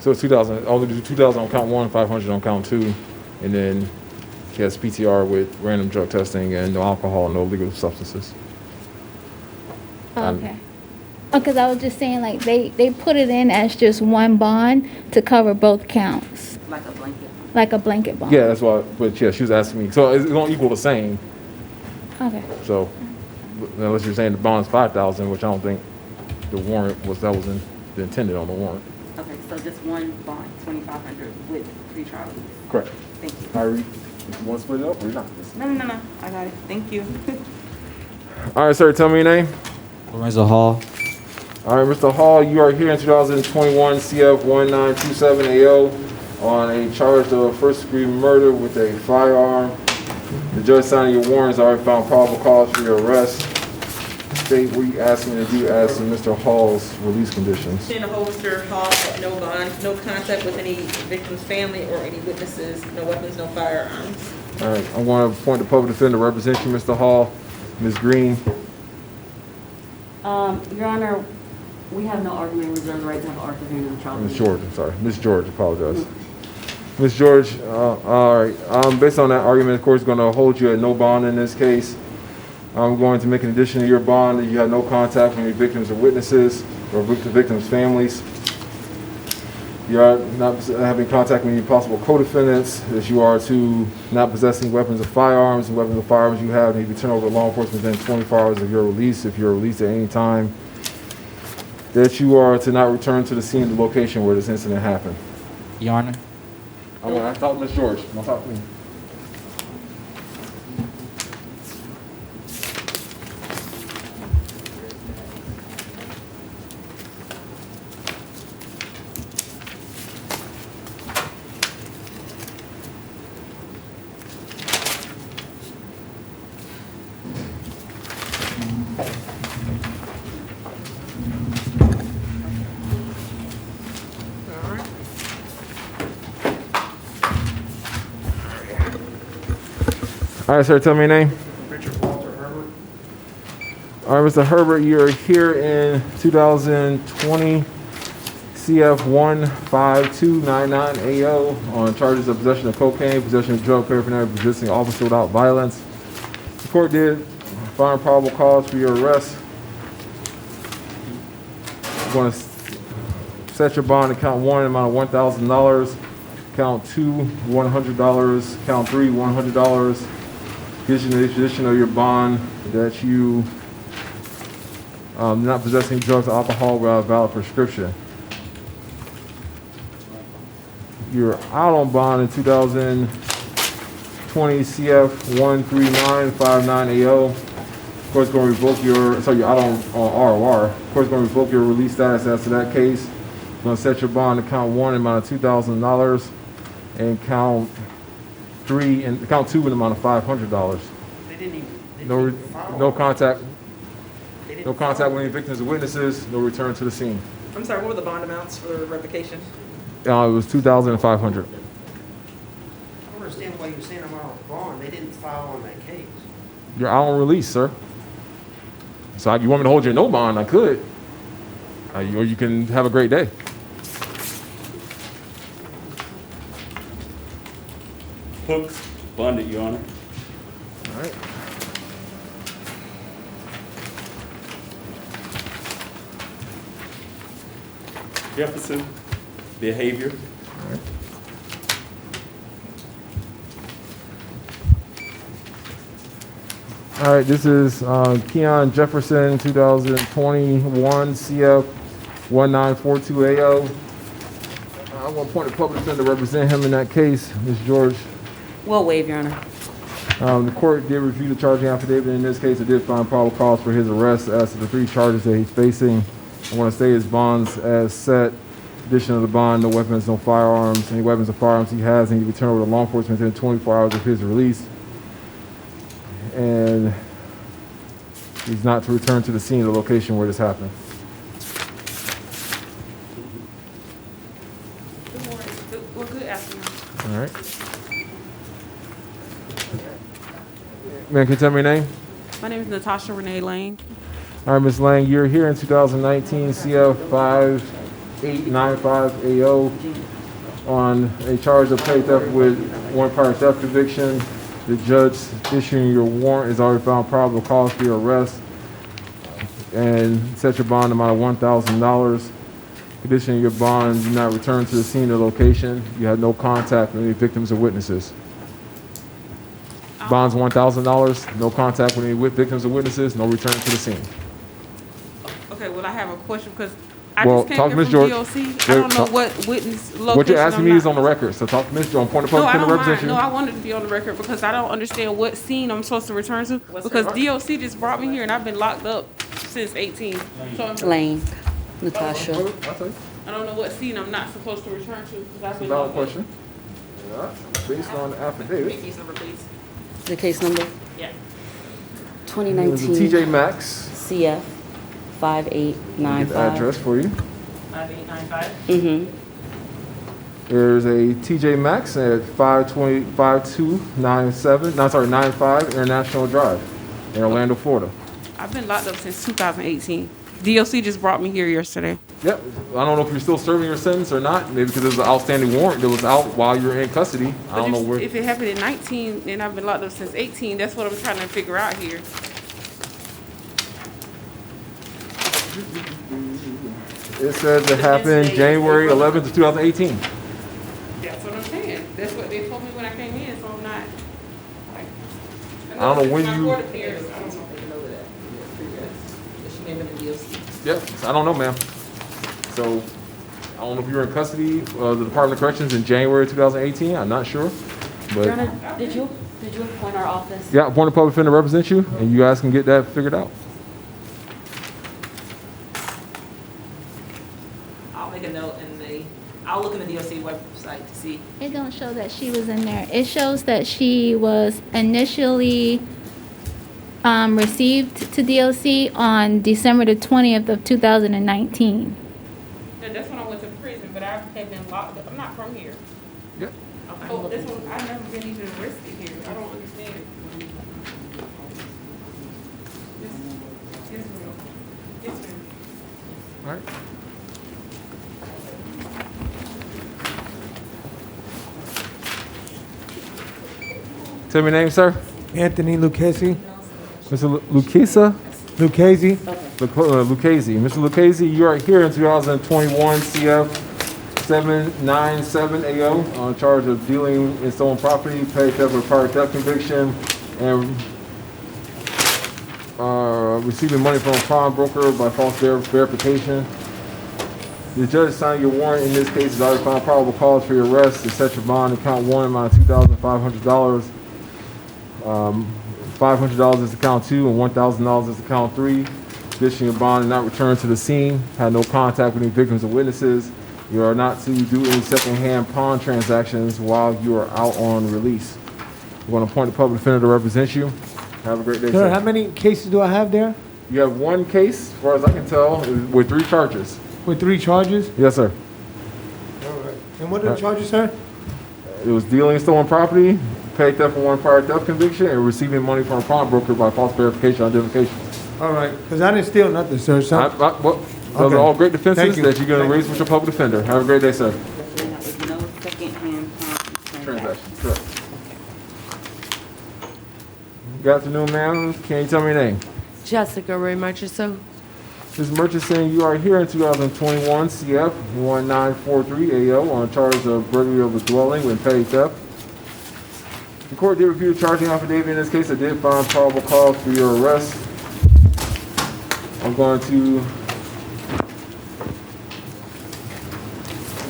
So it's 2,000, I'll do 2,000 on count 1, 500 on count 2, and then he has PTR with random drug testing and no alcohol, no illegal substances. Okay. Because I was just saying, like, they put it in as just one bond to cover both counts. Like a blanket. Like a blanket bond. Yeah, that's why, but yeah, she was asking me, so it's gonna equal the same, Okay. so, unless you're saying the bond's 5,000, which I don't think the warrant was, that was the intended on the warrant. Okay, so just one bond, 2,500 with pretrial release. Correct. Thank you. Kyrie, if you want to split it up or not? No, I got it. Thank you. All right, sir, tell me your name. Lorenzo Hall. All right, Mr. Hall, you are here in 2021 CF 1927AO on a charge of first-degree murder with a firearm. The judge signing your warrants already found probable cause for your arrest. State what you asking me to do as to Mr. Hall's release conditions. To hold Mr. Hall at no bond, no contact with any victim's family or any witnesses, no weapons, no firearms. All right, I'm going to appoint the public defender to represent you, Mr. Hall. Ms. Green. Your Honor, we have no argument. We reserve the right to have Arthur here in the trial. Ms. George, I'm sorry. Ms. George, apologize. Ms. George, all right. Based on that argument, the court is going to hold you at no bond in this case. I'm going to make an addition to your bond that you have no contact with any victims or witnesses or victims' families. You are not having contact with any possible co-defendants, that you are to not possessing weapons or firearms, and weapons or firearms you have need to be turned over to law enforcement within 24 hours of your release, if you're released at any time. That you are to not return to the scene of the location where this incident happened. Your Honor. I'm going to talk to Ms. George. I'm going to talk to me. All right, sir, tell me your name. Richard Walter Herbert. All right, Mr. Herbert, you're here in 2020 CF 15299AO on charges of possession of cocaine, possession of drug paraphernalia, resisting an officer without violence. The court did find probable cause for your arrest. I'm going to set your bond to count 1, amount of $1,000, count 2, $100, count 3, $100. Gives you the addition of your bond that you not possessing drugs or alcohol without a valid prescription. You're out on bond in 2020 CF 13959AO. Of course, going to revoke your, so you're out on ROR. Of course, going to revoke your release status as to that case. Going to set your bond to count 1 in the amount of $2,000 and count 3 and count 2 in the amount of $500. They didn't even. No contact with any victims or witnesses. No return to the scene. I'm sorry, what were the bond amounts for revocation? It was $2,500. I don't understand why you're saying I'm out of bond. You're out on release, sir. So you want me to hold you in no bond? I could. Or you can have a great day. Hooks, bonded, Your Honor. All right. Jefferson, behavior. All right. All right, this is Keon Jefferson, 2021 CF 1942AO. I'm going to appoint a public defender to represent him in that case. Ms. George. We'll waive, Your Honor. The court did review the charging affidavit. In this case, it did find probable cause for his arrest as to the 3 charges that he's facing. I want to say his bonds as set. Addition of the bond, no weapons, no firearms. Any weapons or firearms he has, and he be turned over to law enforcement within 24 hours of his release. And he's not to return to the scene of the location where this happened. Good morning. Well, good afternoon. All right. Man, can you tell me your name? My name is Natasha Renee Lane. All right, Ms. Lang, you're here in 2019 CF 5895AO on a charge of petty theft with one prior theft conviction. The judge issuing your warrant has already found probable cause for your arrest and set your bond amount of $1,000. Condition your bond, do not return to the scene or location. You had no contact with any victims or witnesses. Bonds $1,000, no contact with any victims or witnesses, no return to the scene. Okay, well, I have a question because I Well, just came talk to here Ms. from George. DOC. I don't know what witness location. What you're asking I'm me not- is on the record, so talk to Ms. George. Point of No, I public don't defender mind. represent No, you. I wanted to be on the record because I don't understand what scene I'm supposed to return to. Because DOC just brought me here and I've been locked up since 18. So I'm, Lane, Natasha. I'll tell you. I don't know what scene I'm not supposed to return to because I've That's a been valid locked up. question. Yeah, based on the affidavit. Case number, please. The case number? Yeah. It was a 2019 TJ Maxx. CF Get the 5895. address for you. 5895. Mm-hmm. There's a TJ Maxx at 95 International Drive in Orlando, Florida. I've been locked up since 2018. DOC just brought me here yesterday. Yep. I don't know if you're still serving your sentence or not. Maybe because there's an outstanding warrant that was out while you were in custody. I don't know where. If it happened in 19 and I've been locked up since 18, that's what I'm trying to figure out here. It says it happened January 11th of 2018. That's what I'm saying. That's what they told me when I came in, so I'm not, like. I don't know when my you. court appearance, I don't know. Yep. I don't know, ma'am. So I don't know if you were in custody of the Department of Corrections in January 2018. I'm not sure. But Your Honor, did you appoint our office? yeah, appointed public defender to represent you, and you guys can get that figured out. I'll make a note I'll look in the DOC website to see. It don't show that she was in there. It shows that she was initially received to DOC on December the 20th of 2019. Yeah, that's when I went to prison, but I have been locked up. I'm not from here. Yep. Oh, this one, I've never been even arrested here. I don't understand. Yes, ma'am. Yes, ma'am. All right. Tell me your name, sir. Anthony Lucchesi. Mr. Lucchesa? Lucchesi. Lucchesi. Mr. Lucchesi, you are here in 2021 CF 797AO on charge of dealing in stolen property, petty theft with prior theft conviction, and receiving money from a pawnbroker by false verification. The judge signed your warrant in this case has already found probable cause for your arrest to set your bond in count 1 amount of $2,500. $500 is to count 2 and $1,000 is to count 3. Addition your bond and not return to the scene. Had no contact with any victims or witnesses. You are not to do any secondhand pawn transactions while you are out on release. We're going to appoint a public defender to represent you. Have a great day, Sir, sir. how many cases do I have there? You have one case, as far as I can tell, with 3 charges. With 3 charges? Yes, sir. All right. And what are the charges, sir? It was dealing in stolen property, paid theft for one prior theft conviction, and receiving money from a pawnbroker by false verification or identification. All right, because I didn't steal nothing, sir. So, Those Okay. are all great Thank defenses you. that you're going to raise with your public defender. Have a great day, sir. With no secondhand Transaction, correct. Good afternoon, ma'am. Can you tell me your name? Jessica Ray Murchison. Ms. Murchison, you are here in 2021 CF 1943 AO on charge of burglary of a dwelling with petty theft. The court did review the charging affidavit in this case. I did find probable cause for your arrest. I'm going to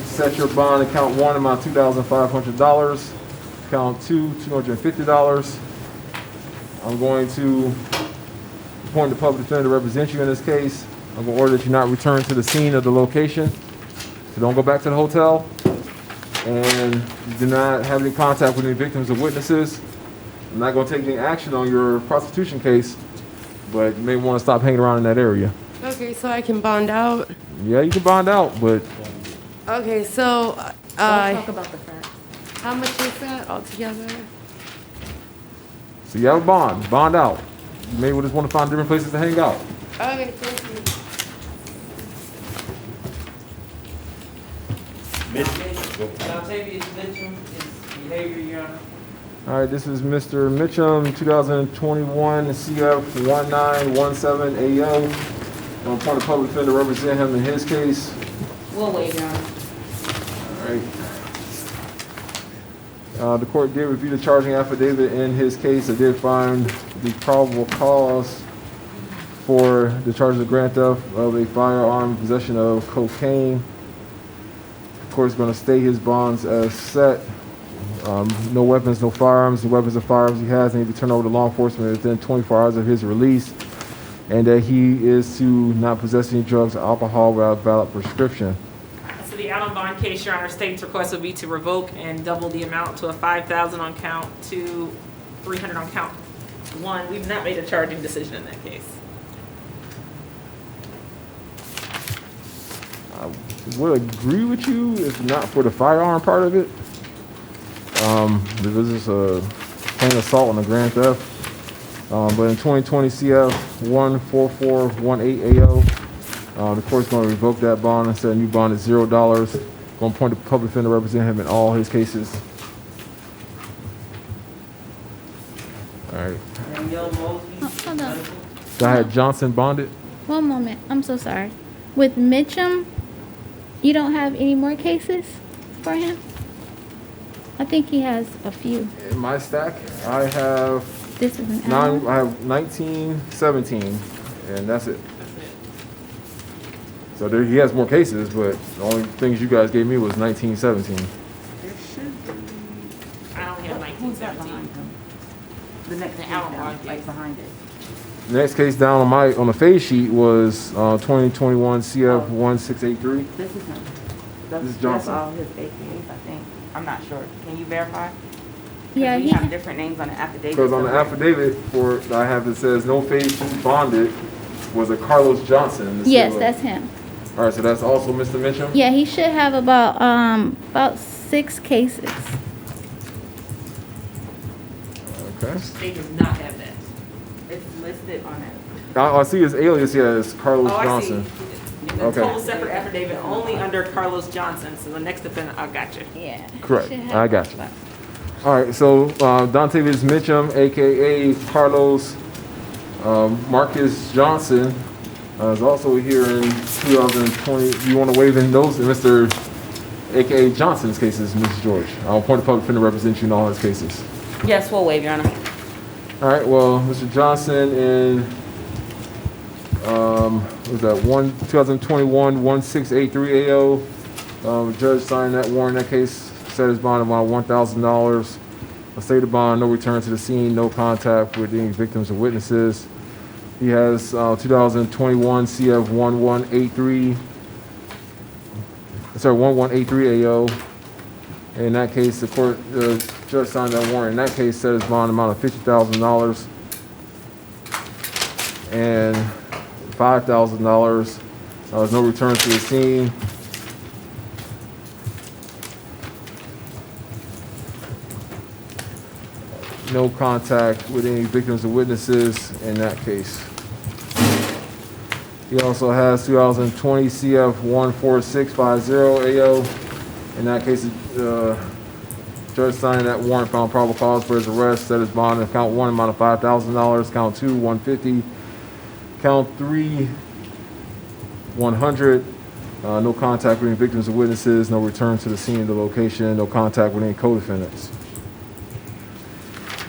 set your bond at count 1 amount $2,500, count 2 $250. I'm going to appoint the public defender to represent you in this case. I'm going to order that you not return to the scene of the location. So don't go back to the hotel. And you do not have any contact with any victims or witnesses. I'm not going to take any action on your prostitution case, but you may want to stop hanging around in that area. Okay, so I can bond out. Yeah, you can bond out, but Okay, so Talk about the facts. how much is that altogether? so you have a bond out. You may just want to find different places to hang out. Okay, thank you. Octavius Mitchell, his behavior, Your Honor. All right, this is Mr. Mitchum, 2021 CF 1917 AO. I'm appointing a public defender to represent him in his case. We'll wait, Your Honor. All right. The court did review the charging affidavit in his case. It did find the probable cause for the charge of grand theft of a firearm, possession of cocaine. The court is going to stay his bonds as set. No weapons, no firearms. The weapons and firearms he has need to be turned over to law enforcement within 24 hours of his release, and that he is to not possess any drugs or alcohol without a valid prescription. So the out on bond case, Your Honor, state's request would be to revoke and double the amount to a $5,000 on count 2, $300 on count 1. We've not made a charging decision in that case. I would agree with you if not for the firearm part of it. This is a plain assault and a grand theft. But in 2020 CF 14418 AO, the court's going to revoke that bond and set a new bond at $0. Going to appoint a public defender to represent him in all his cases. All right. Hold on. So I had Johnson bonded. One moment. I'm so sorry. With Mitchum, you don't have any more cases for him? I think he has a few. In my stack, I have This is an I have 19, 17, and that's it. So there, he has more cases, but the only things you guys gave me was 19, 17. I only have 19, 17. The next case down, like behind it. The next case down on the phase sheet was 2021 CF 1683. This is him. This is That's Johnson. all his AKAs, I think. I'm not sure. Can you verify? 'Cause Yeah, we he have different names on the affidavit. Because on the affidavit for that I have that says no phase sheet bonded was a Carlos Johnson. Yes, that's him. All right, so that's also Mr. Mitchum? Yeah, he should have about 6 cases. Okay. State does not have that. It's listed on it. I see his alias here is Carlos Oh, I see. Johnson. And the Okay. total separate affidavit only under Carlos Johnson. So the next defendant, I got you. Yeah. Correct. I got you. All right, so Dontavius Mitchum, aka Carlos Marcus Johnson, is also here in 2020. You want to waive in those, Mr. aka Johnson's cases, Mrs. George? I'll appoint a public defender to represent you in all his cases. Yes, we'll waive, Your Honor. All right, well, Mr. Johnson in what was that 2021 1683 AO, the judge signed that warrant in that case, set his bond around $1,000. A state of bond, no return to the scene, no contact with any victims or witnesses. He has 2021 CF 1183, sorry, 1183 AO. In that case, the court judge signed that warrant. In that case, set his bond amount of $50,000 and $5,000. There's no return to the scene. no contact with any victims or witnesses in that case. He also has 2020 CF 14650 AO. In that case, judge signing that warrant found probable cause for his arrest, set his bond in count 1 amount of $5,000, count 2 150, count 3 100. No contact with any victims or witnesses, no return to the scene of the location, no contact with any co-defendants.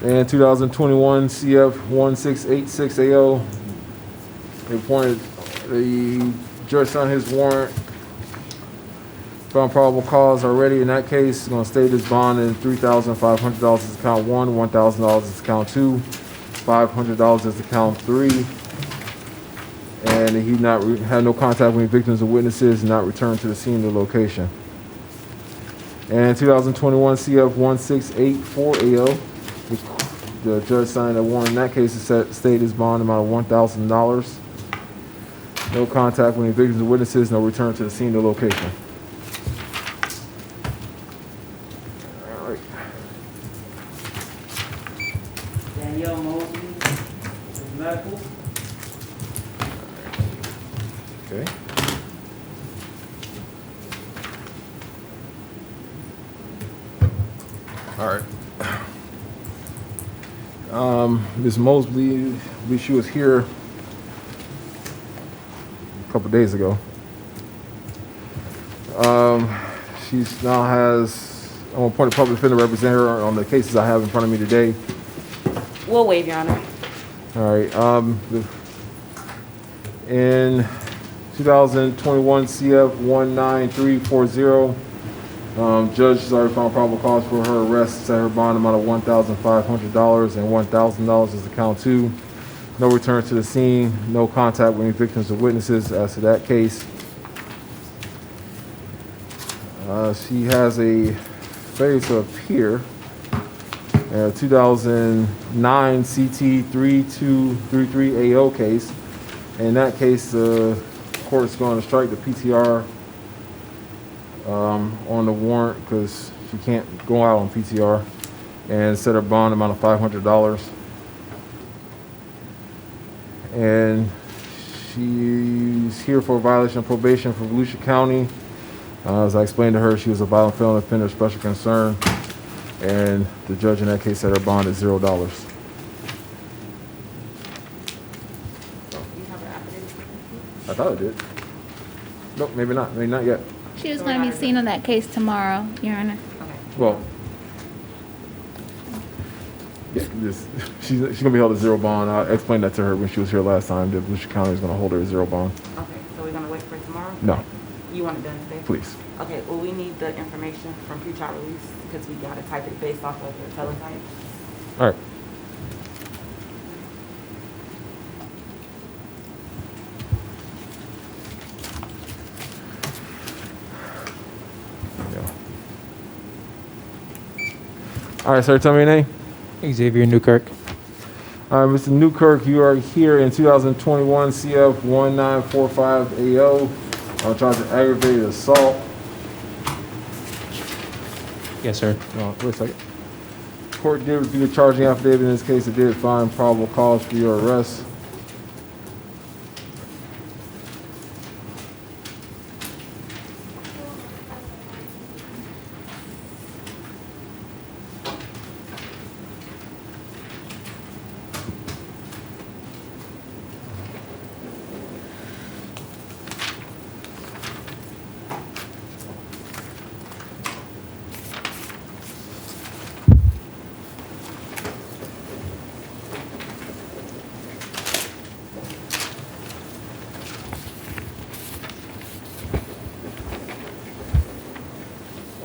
And 2021 CF 1686 AO. The judge signed his warrant, found probable cause already. In that case, he's going to state his bond in $3,500 is count 1, $1,000 is count 2, $500 is count 3. And he had no contact with any victims or witnesses and not returned to the scene of the location. And 2021 CF 1684 AO. The judge signed a warrant in that case to state his bond amount of $1,000. No contact with any victims or witnesses, no return to the scene of the location. All right. Danielle Mosley, medical. Okay. All right. Ms. Mosley, I believe she was here a couple days ago. She's now has, I'm going to appoint a public defender representative on the cases I have in front of me today. We'll waive, Your Honor. All right. In 2021 CF 19340, judge has already found probable cause for her arrest, set her bond amount of $1,500 and $1,000 is the count 2. No return to the scene, no contact with any victims or witnesses as to that case. She has a failure to appear. 2009 CT 3233 AO case. In that case, the court is going to strike the PTR on the warrant because she can't go out on PTR, and set her bond amount of $500. And she's here for a violation of probation for Volusia County. As I explained to her, she was a violent felon offender of special concern, and the judge in that case set her bond at $0. I thought I did. Nope, maybe not. Maybe not yet. She was going to be seen on that case tomorrow, Your Honor. Well, yeah, she's going to be held at $0 bond. I explained that to her when she was here last time, that Volusia County is going to hold her at $0 bond. Okay, so we're gonna wait for tomorrow? No, You want it done today? please. Okay, well, we need the information from pretrial release, because we gotta type it based off of the teletype. All right. All right, sir, tell me your name. Xavier Newkirk. All right, Mr. Newkirk, you are here in 2021 CF 1945 AO on charge of aggravated assault. Yes, sir. Wait a second. Court did review the charging affidavit. In this case, it did find probable cause for your arrest.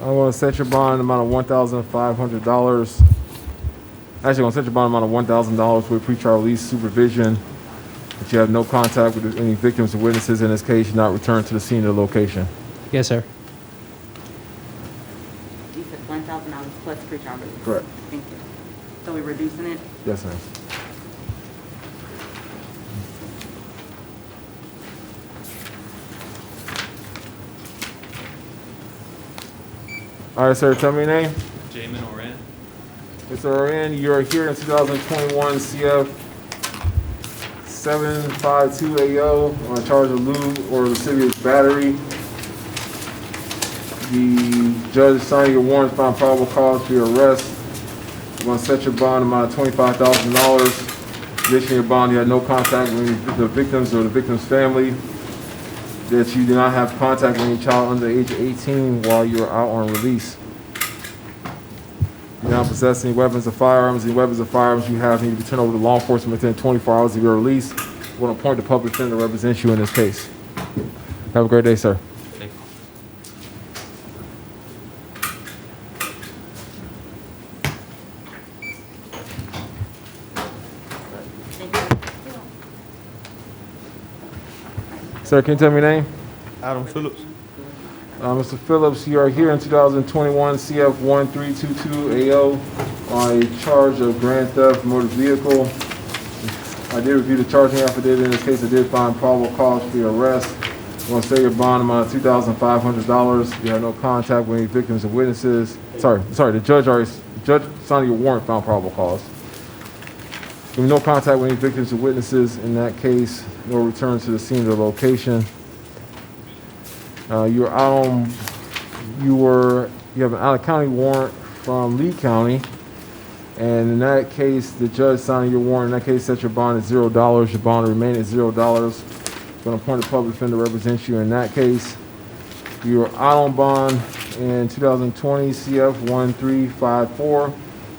I want to set your bond amount of $1,500. Actually, I'm going to set your bond amount of $1,000 with pretrial release supervision. That you have no contact with any victims or witnesses in this case. You not return to the scene of the location. Yes, sir. You said $1,000 plus pretrial release? Correct. Thank you. So we're reducing it? Yes, ma'am. All right, sir, tell me your name. Jamin Oran. Mr. Oren, you are here in 2021 CF 752AO on charge of lewd or lascivious battery. The judge signing your warrant found probable cause for your arrest. You're going to set your bond amount of $25,000. Additionally, your bond, you had no contact with the victims or the victim's family. That you do not have contact with any child under the age of 18 while you're out on release. You now possess any weapons or firearms. Any weapons or firearms you have need to be turned over to law enforcement within 24 hours of your release. We're going to appoint the public defender to represent you in this case. Have a great day, sir. Thank you. Sir, can you tell me your name? Adam Phillips. Mr. Phillips, you are here in 2021 CF 1322AO on a charge of grand theft motor vehicle. I did review the charging affidavit in this case. I did find probable cause for your arrest. I'm going to say your bond amount of $2,500. You had no contact with any victims or witnesses. The judge signing your warrant found probable cause. There was no contact with any victims or witnesses in that case. No return to the scene of the location. You have an out-of-county warrant from Lee County, and in that case, the judge signing your warrant, in that case, set your bond at $0. Your bond will remain at $0. Going to appoint a public defender to represent you in that case. You are out on bond in 2020 CF 13584,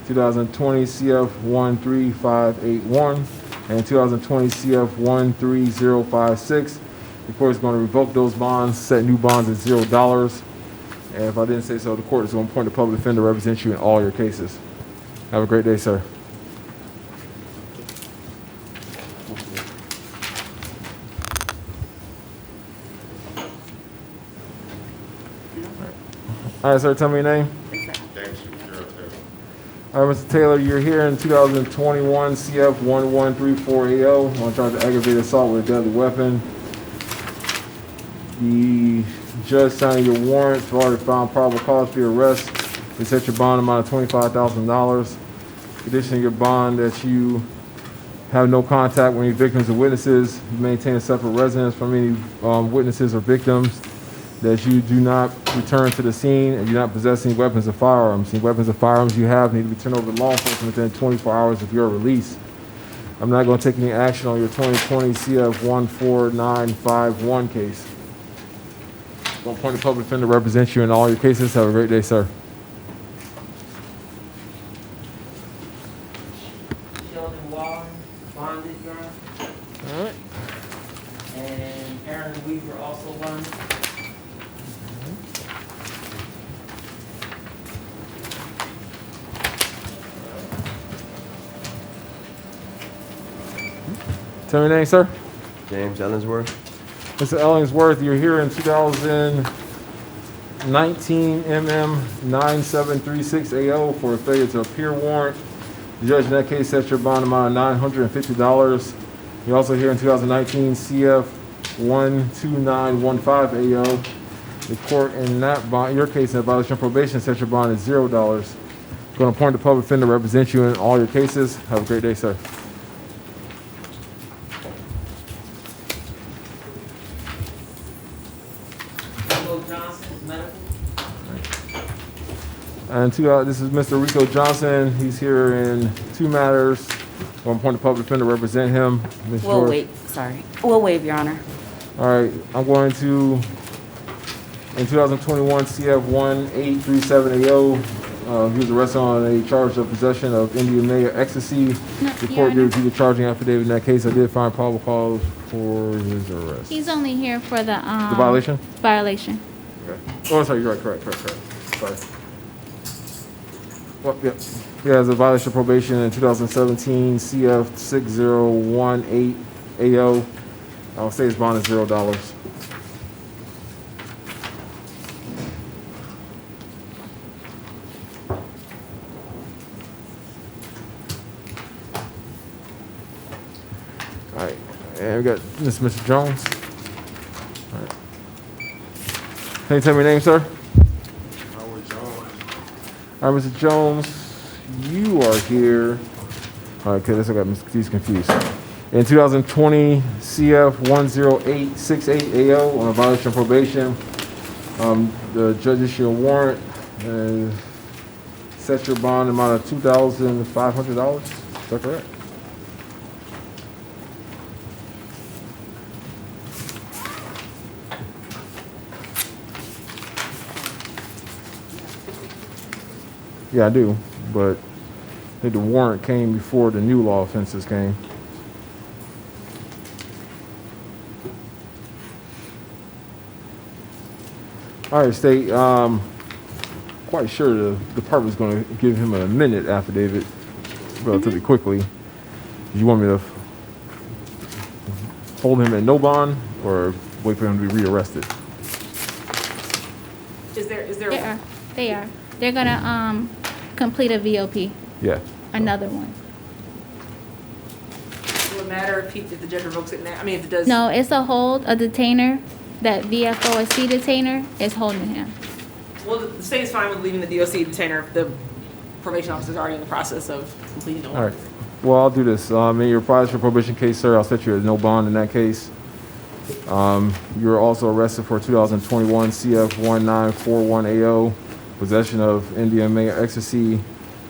2020 CF 13581, and 2020 CF 13056. The court is going to revoke those bonds, set new bonds at $0. And if I didn't say so, the court is going to appoint a public defender to represent you in all your cases. Have a great day, sir. All right, sir, tell me your name. All right, Mr. Taylor, you're here in 2021 CF 1134AO on charge of aggravated assault with a deadly weapon. The judge signing your warrant has already found probable cause for your arrest. They set your bond amount of $25,000. Conditioning your bond that you have no contact with any victims or witnesses. You maintain a separate residence from any witnesses or victims. That you do not return to the scene and do not possess any weapons or firearms. Any weapons or firearms you have need to be turned over to law enforcement within 24 hours of your release. I'm not going to take any action on your 2020 CF 14951 case. I'm going to appoint a public defender to represent you in all your cases. Have a great day, sir. Sheldon Wallen, bonded, Your Honor. All right. And Aaron Weaver also bonded. Tell me your name, sir. James Ellensworth. Mr. Ellingsworth, you're here in 2019 MM 9736AO for a failure to appear warrant. The judge in that case set your bond amount of $950. You're also here in 2019 CF 12915AO. The court in that bond, your case in violation of probation, set your bond at $0. Going to appoint a public defender to represent you in all your cases. Have a great day, sir. And this is Mr. Rico Johnson. He's here in two matters. One point of public defender to represent him. Ms. We'll George. wait, sorry. We'll waive, Your Honor. All right, I'm going to, in 2021 CF 1837AO, he was arrested on a charge of possession of MDMA or ecstasy. The court did review the charging affidavit in that case. I did find probable cause for his arrest. He's only here for the violation? Violation. Okay. Oh, sorry, you're right, correct. Sorry. Well, yeah. He has a violation of probation in 2017 CF 6018AO. I'll say his bond is $0. All right, and we got Mr. Jones. All right. Can you tell me your name, sir? Howard Jones. All right, Mr. Jones, you are here. All right, okay, I got these confused. In 2020 CF 10868AO on a violation of probation, the judge issued a warrant and set your bond amount of $2,500. Is that correct? Yeah, I do, but I think the warrant came before the new law offenses came. All right, State. Quite sure the department's going to give him a minute affidavit relatively quickly. Do you want me to hold him at no bond or wait for him to be rearrested? Is there? They are. They're gonna complete a VOP. Yeah. Another one. Will it matter if the judge revokes it now? I mean, if it does. No, it's a hold, a detainer. That VFOSC detainer is holding him. Well, the state is fine with leaving the DOC detainer if the probation officer is already in the process of completing the All warrant. right. Well, I'll do this. In your prize for probation case, sir, I'll set you at no bond in that case. You're also arrested for 2021 CF 1941AO, possession of MDMA or ecstasy,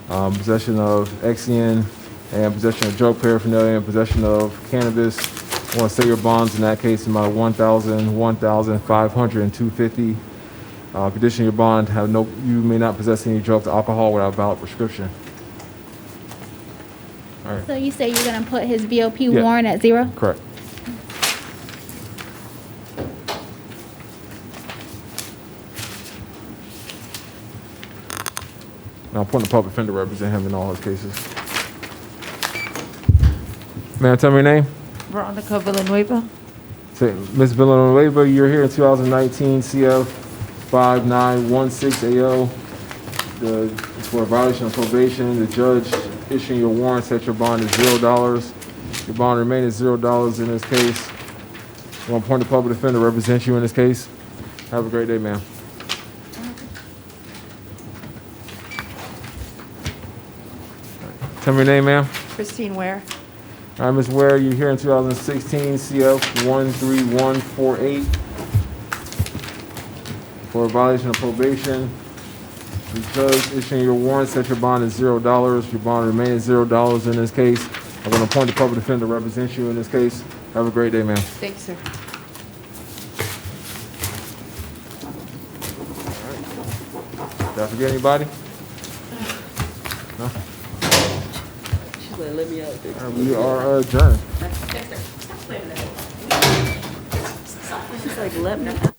possession of Exian, and possession of drug paraphernalia, and possession of cannabis. I want to set your bonds in that case amount of $1,000, $1,500, and $250. Condition your bond you may not possess any drugs or alcohol without a valid prescription. All right. So you say you're gonna put his VOP Yeah. warrant at 0? Correct. Now, appoint the public defender to represent him in all his cases. Ma'am, tell me your name. Veronica Villanueva. Say, Ms. Villanueva, you're here in 2019 CF 5916AO. For a violation of probation, the judge issuing your warrant set your bond at $0. Your bond remains at $0 in this case. I want to appoint the public defender to represent you in this case. Have a great day, ma'am. Tell me your name, ma'am. Christine Ware. All right, Ms. Ware, you're here in 2016 CF 13148 for a violation of probation. The judge issuing your warrant set your bond at $0. Your bond remains $0 in this case. I'm going to appoint the public defender to represent you in this case. Have a great day, ma'am. Thanks, sir. Did I forget anybody? No? She's like, let me out. All right, we are adjourned. She's like, let me out.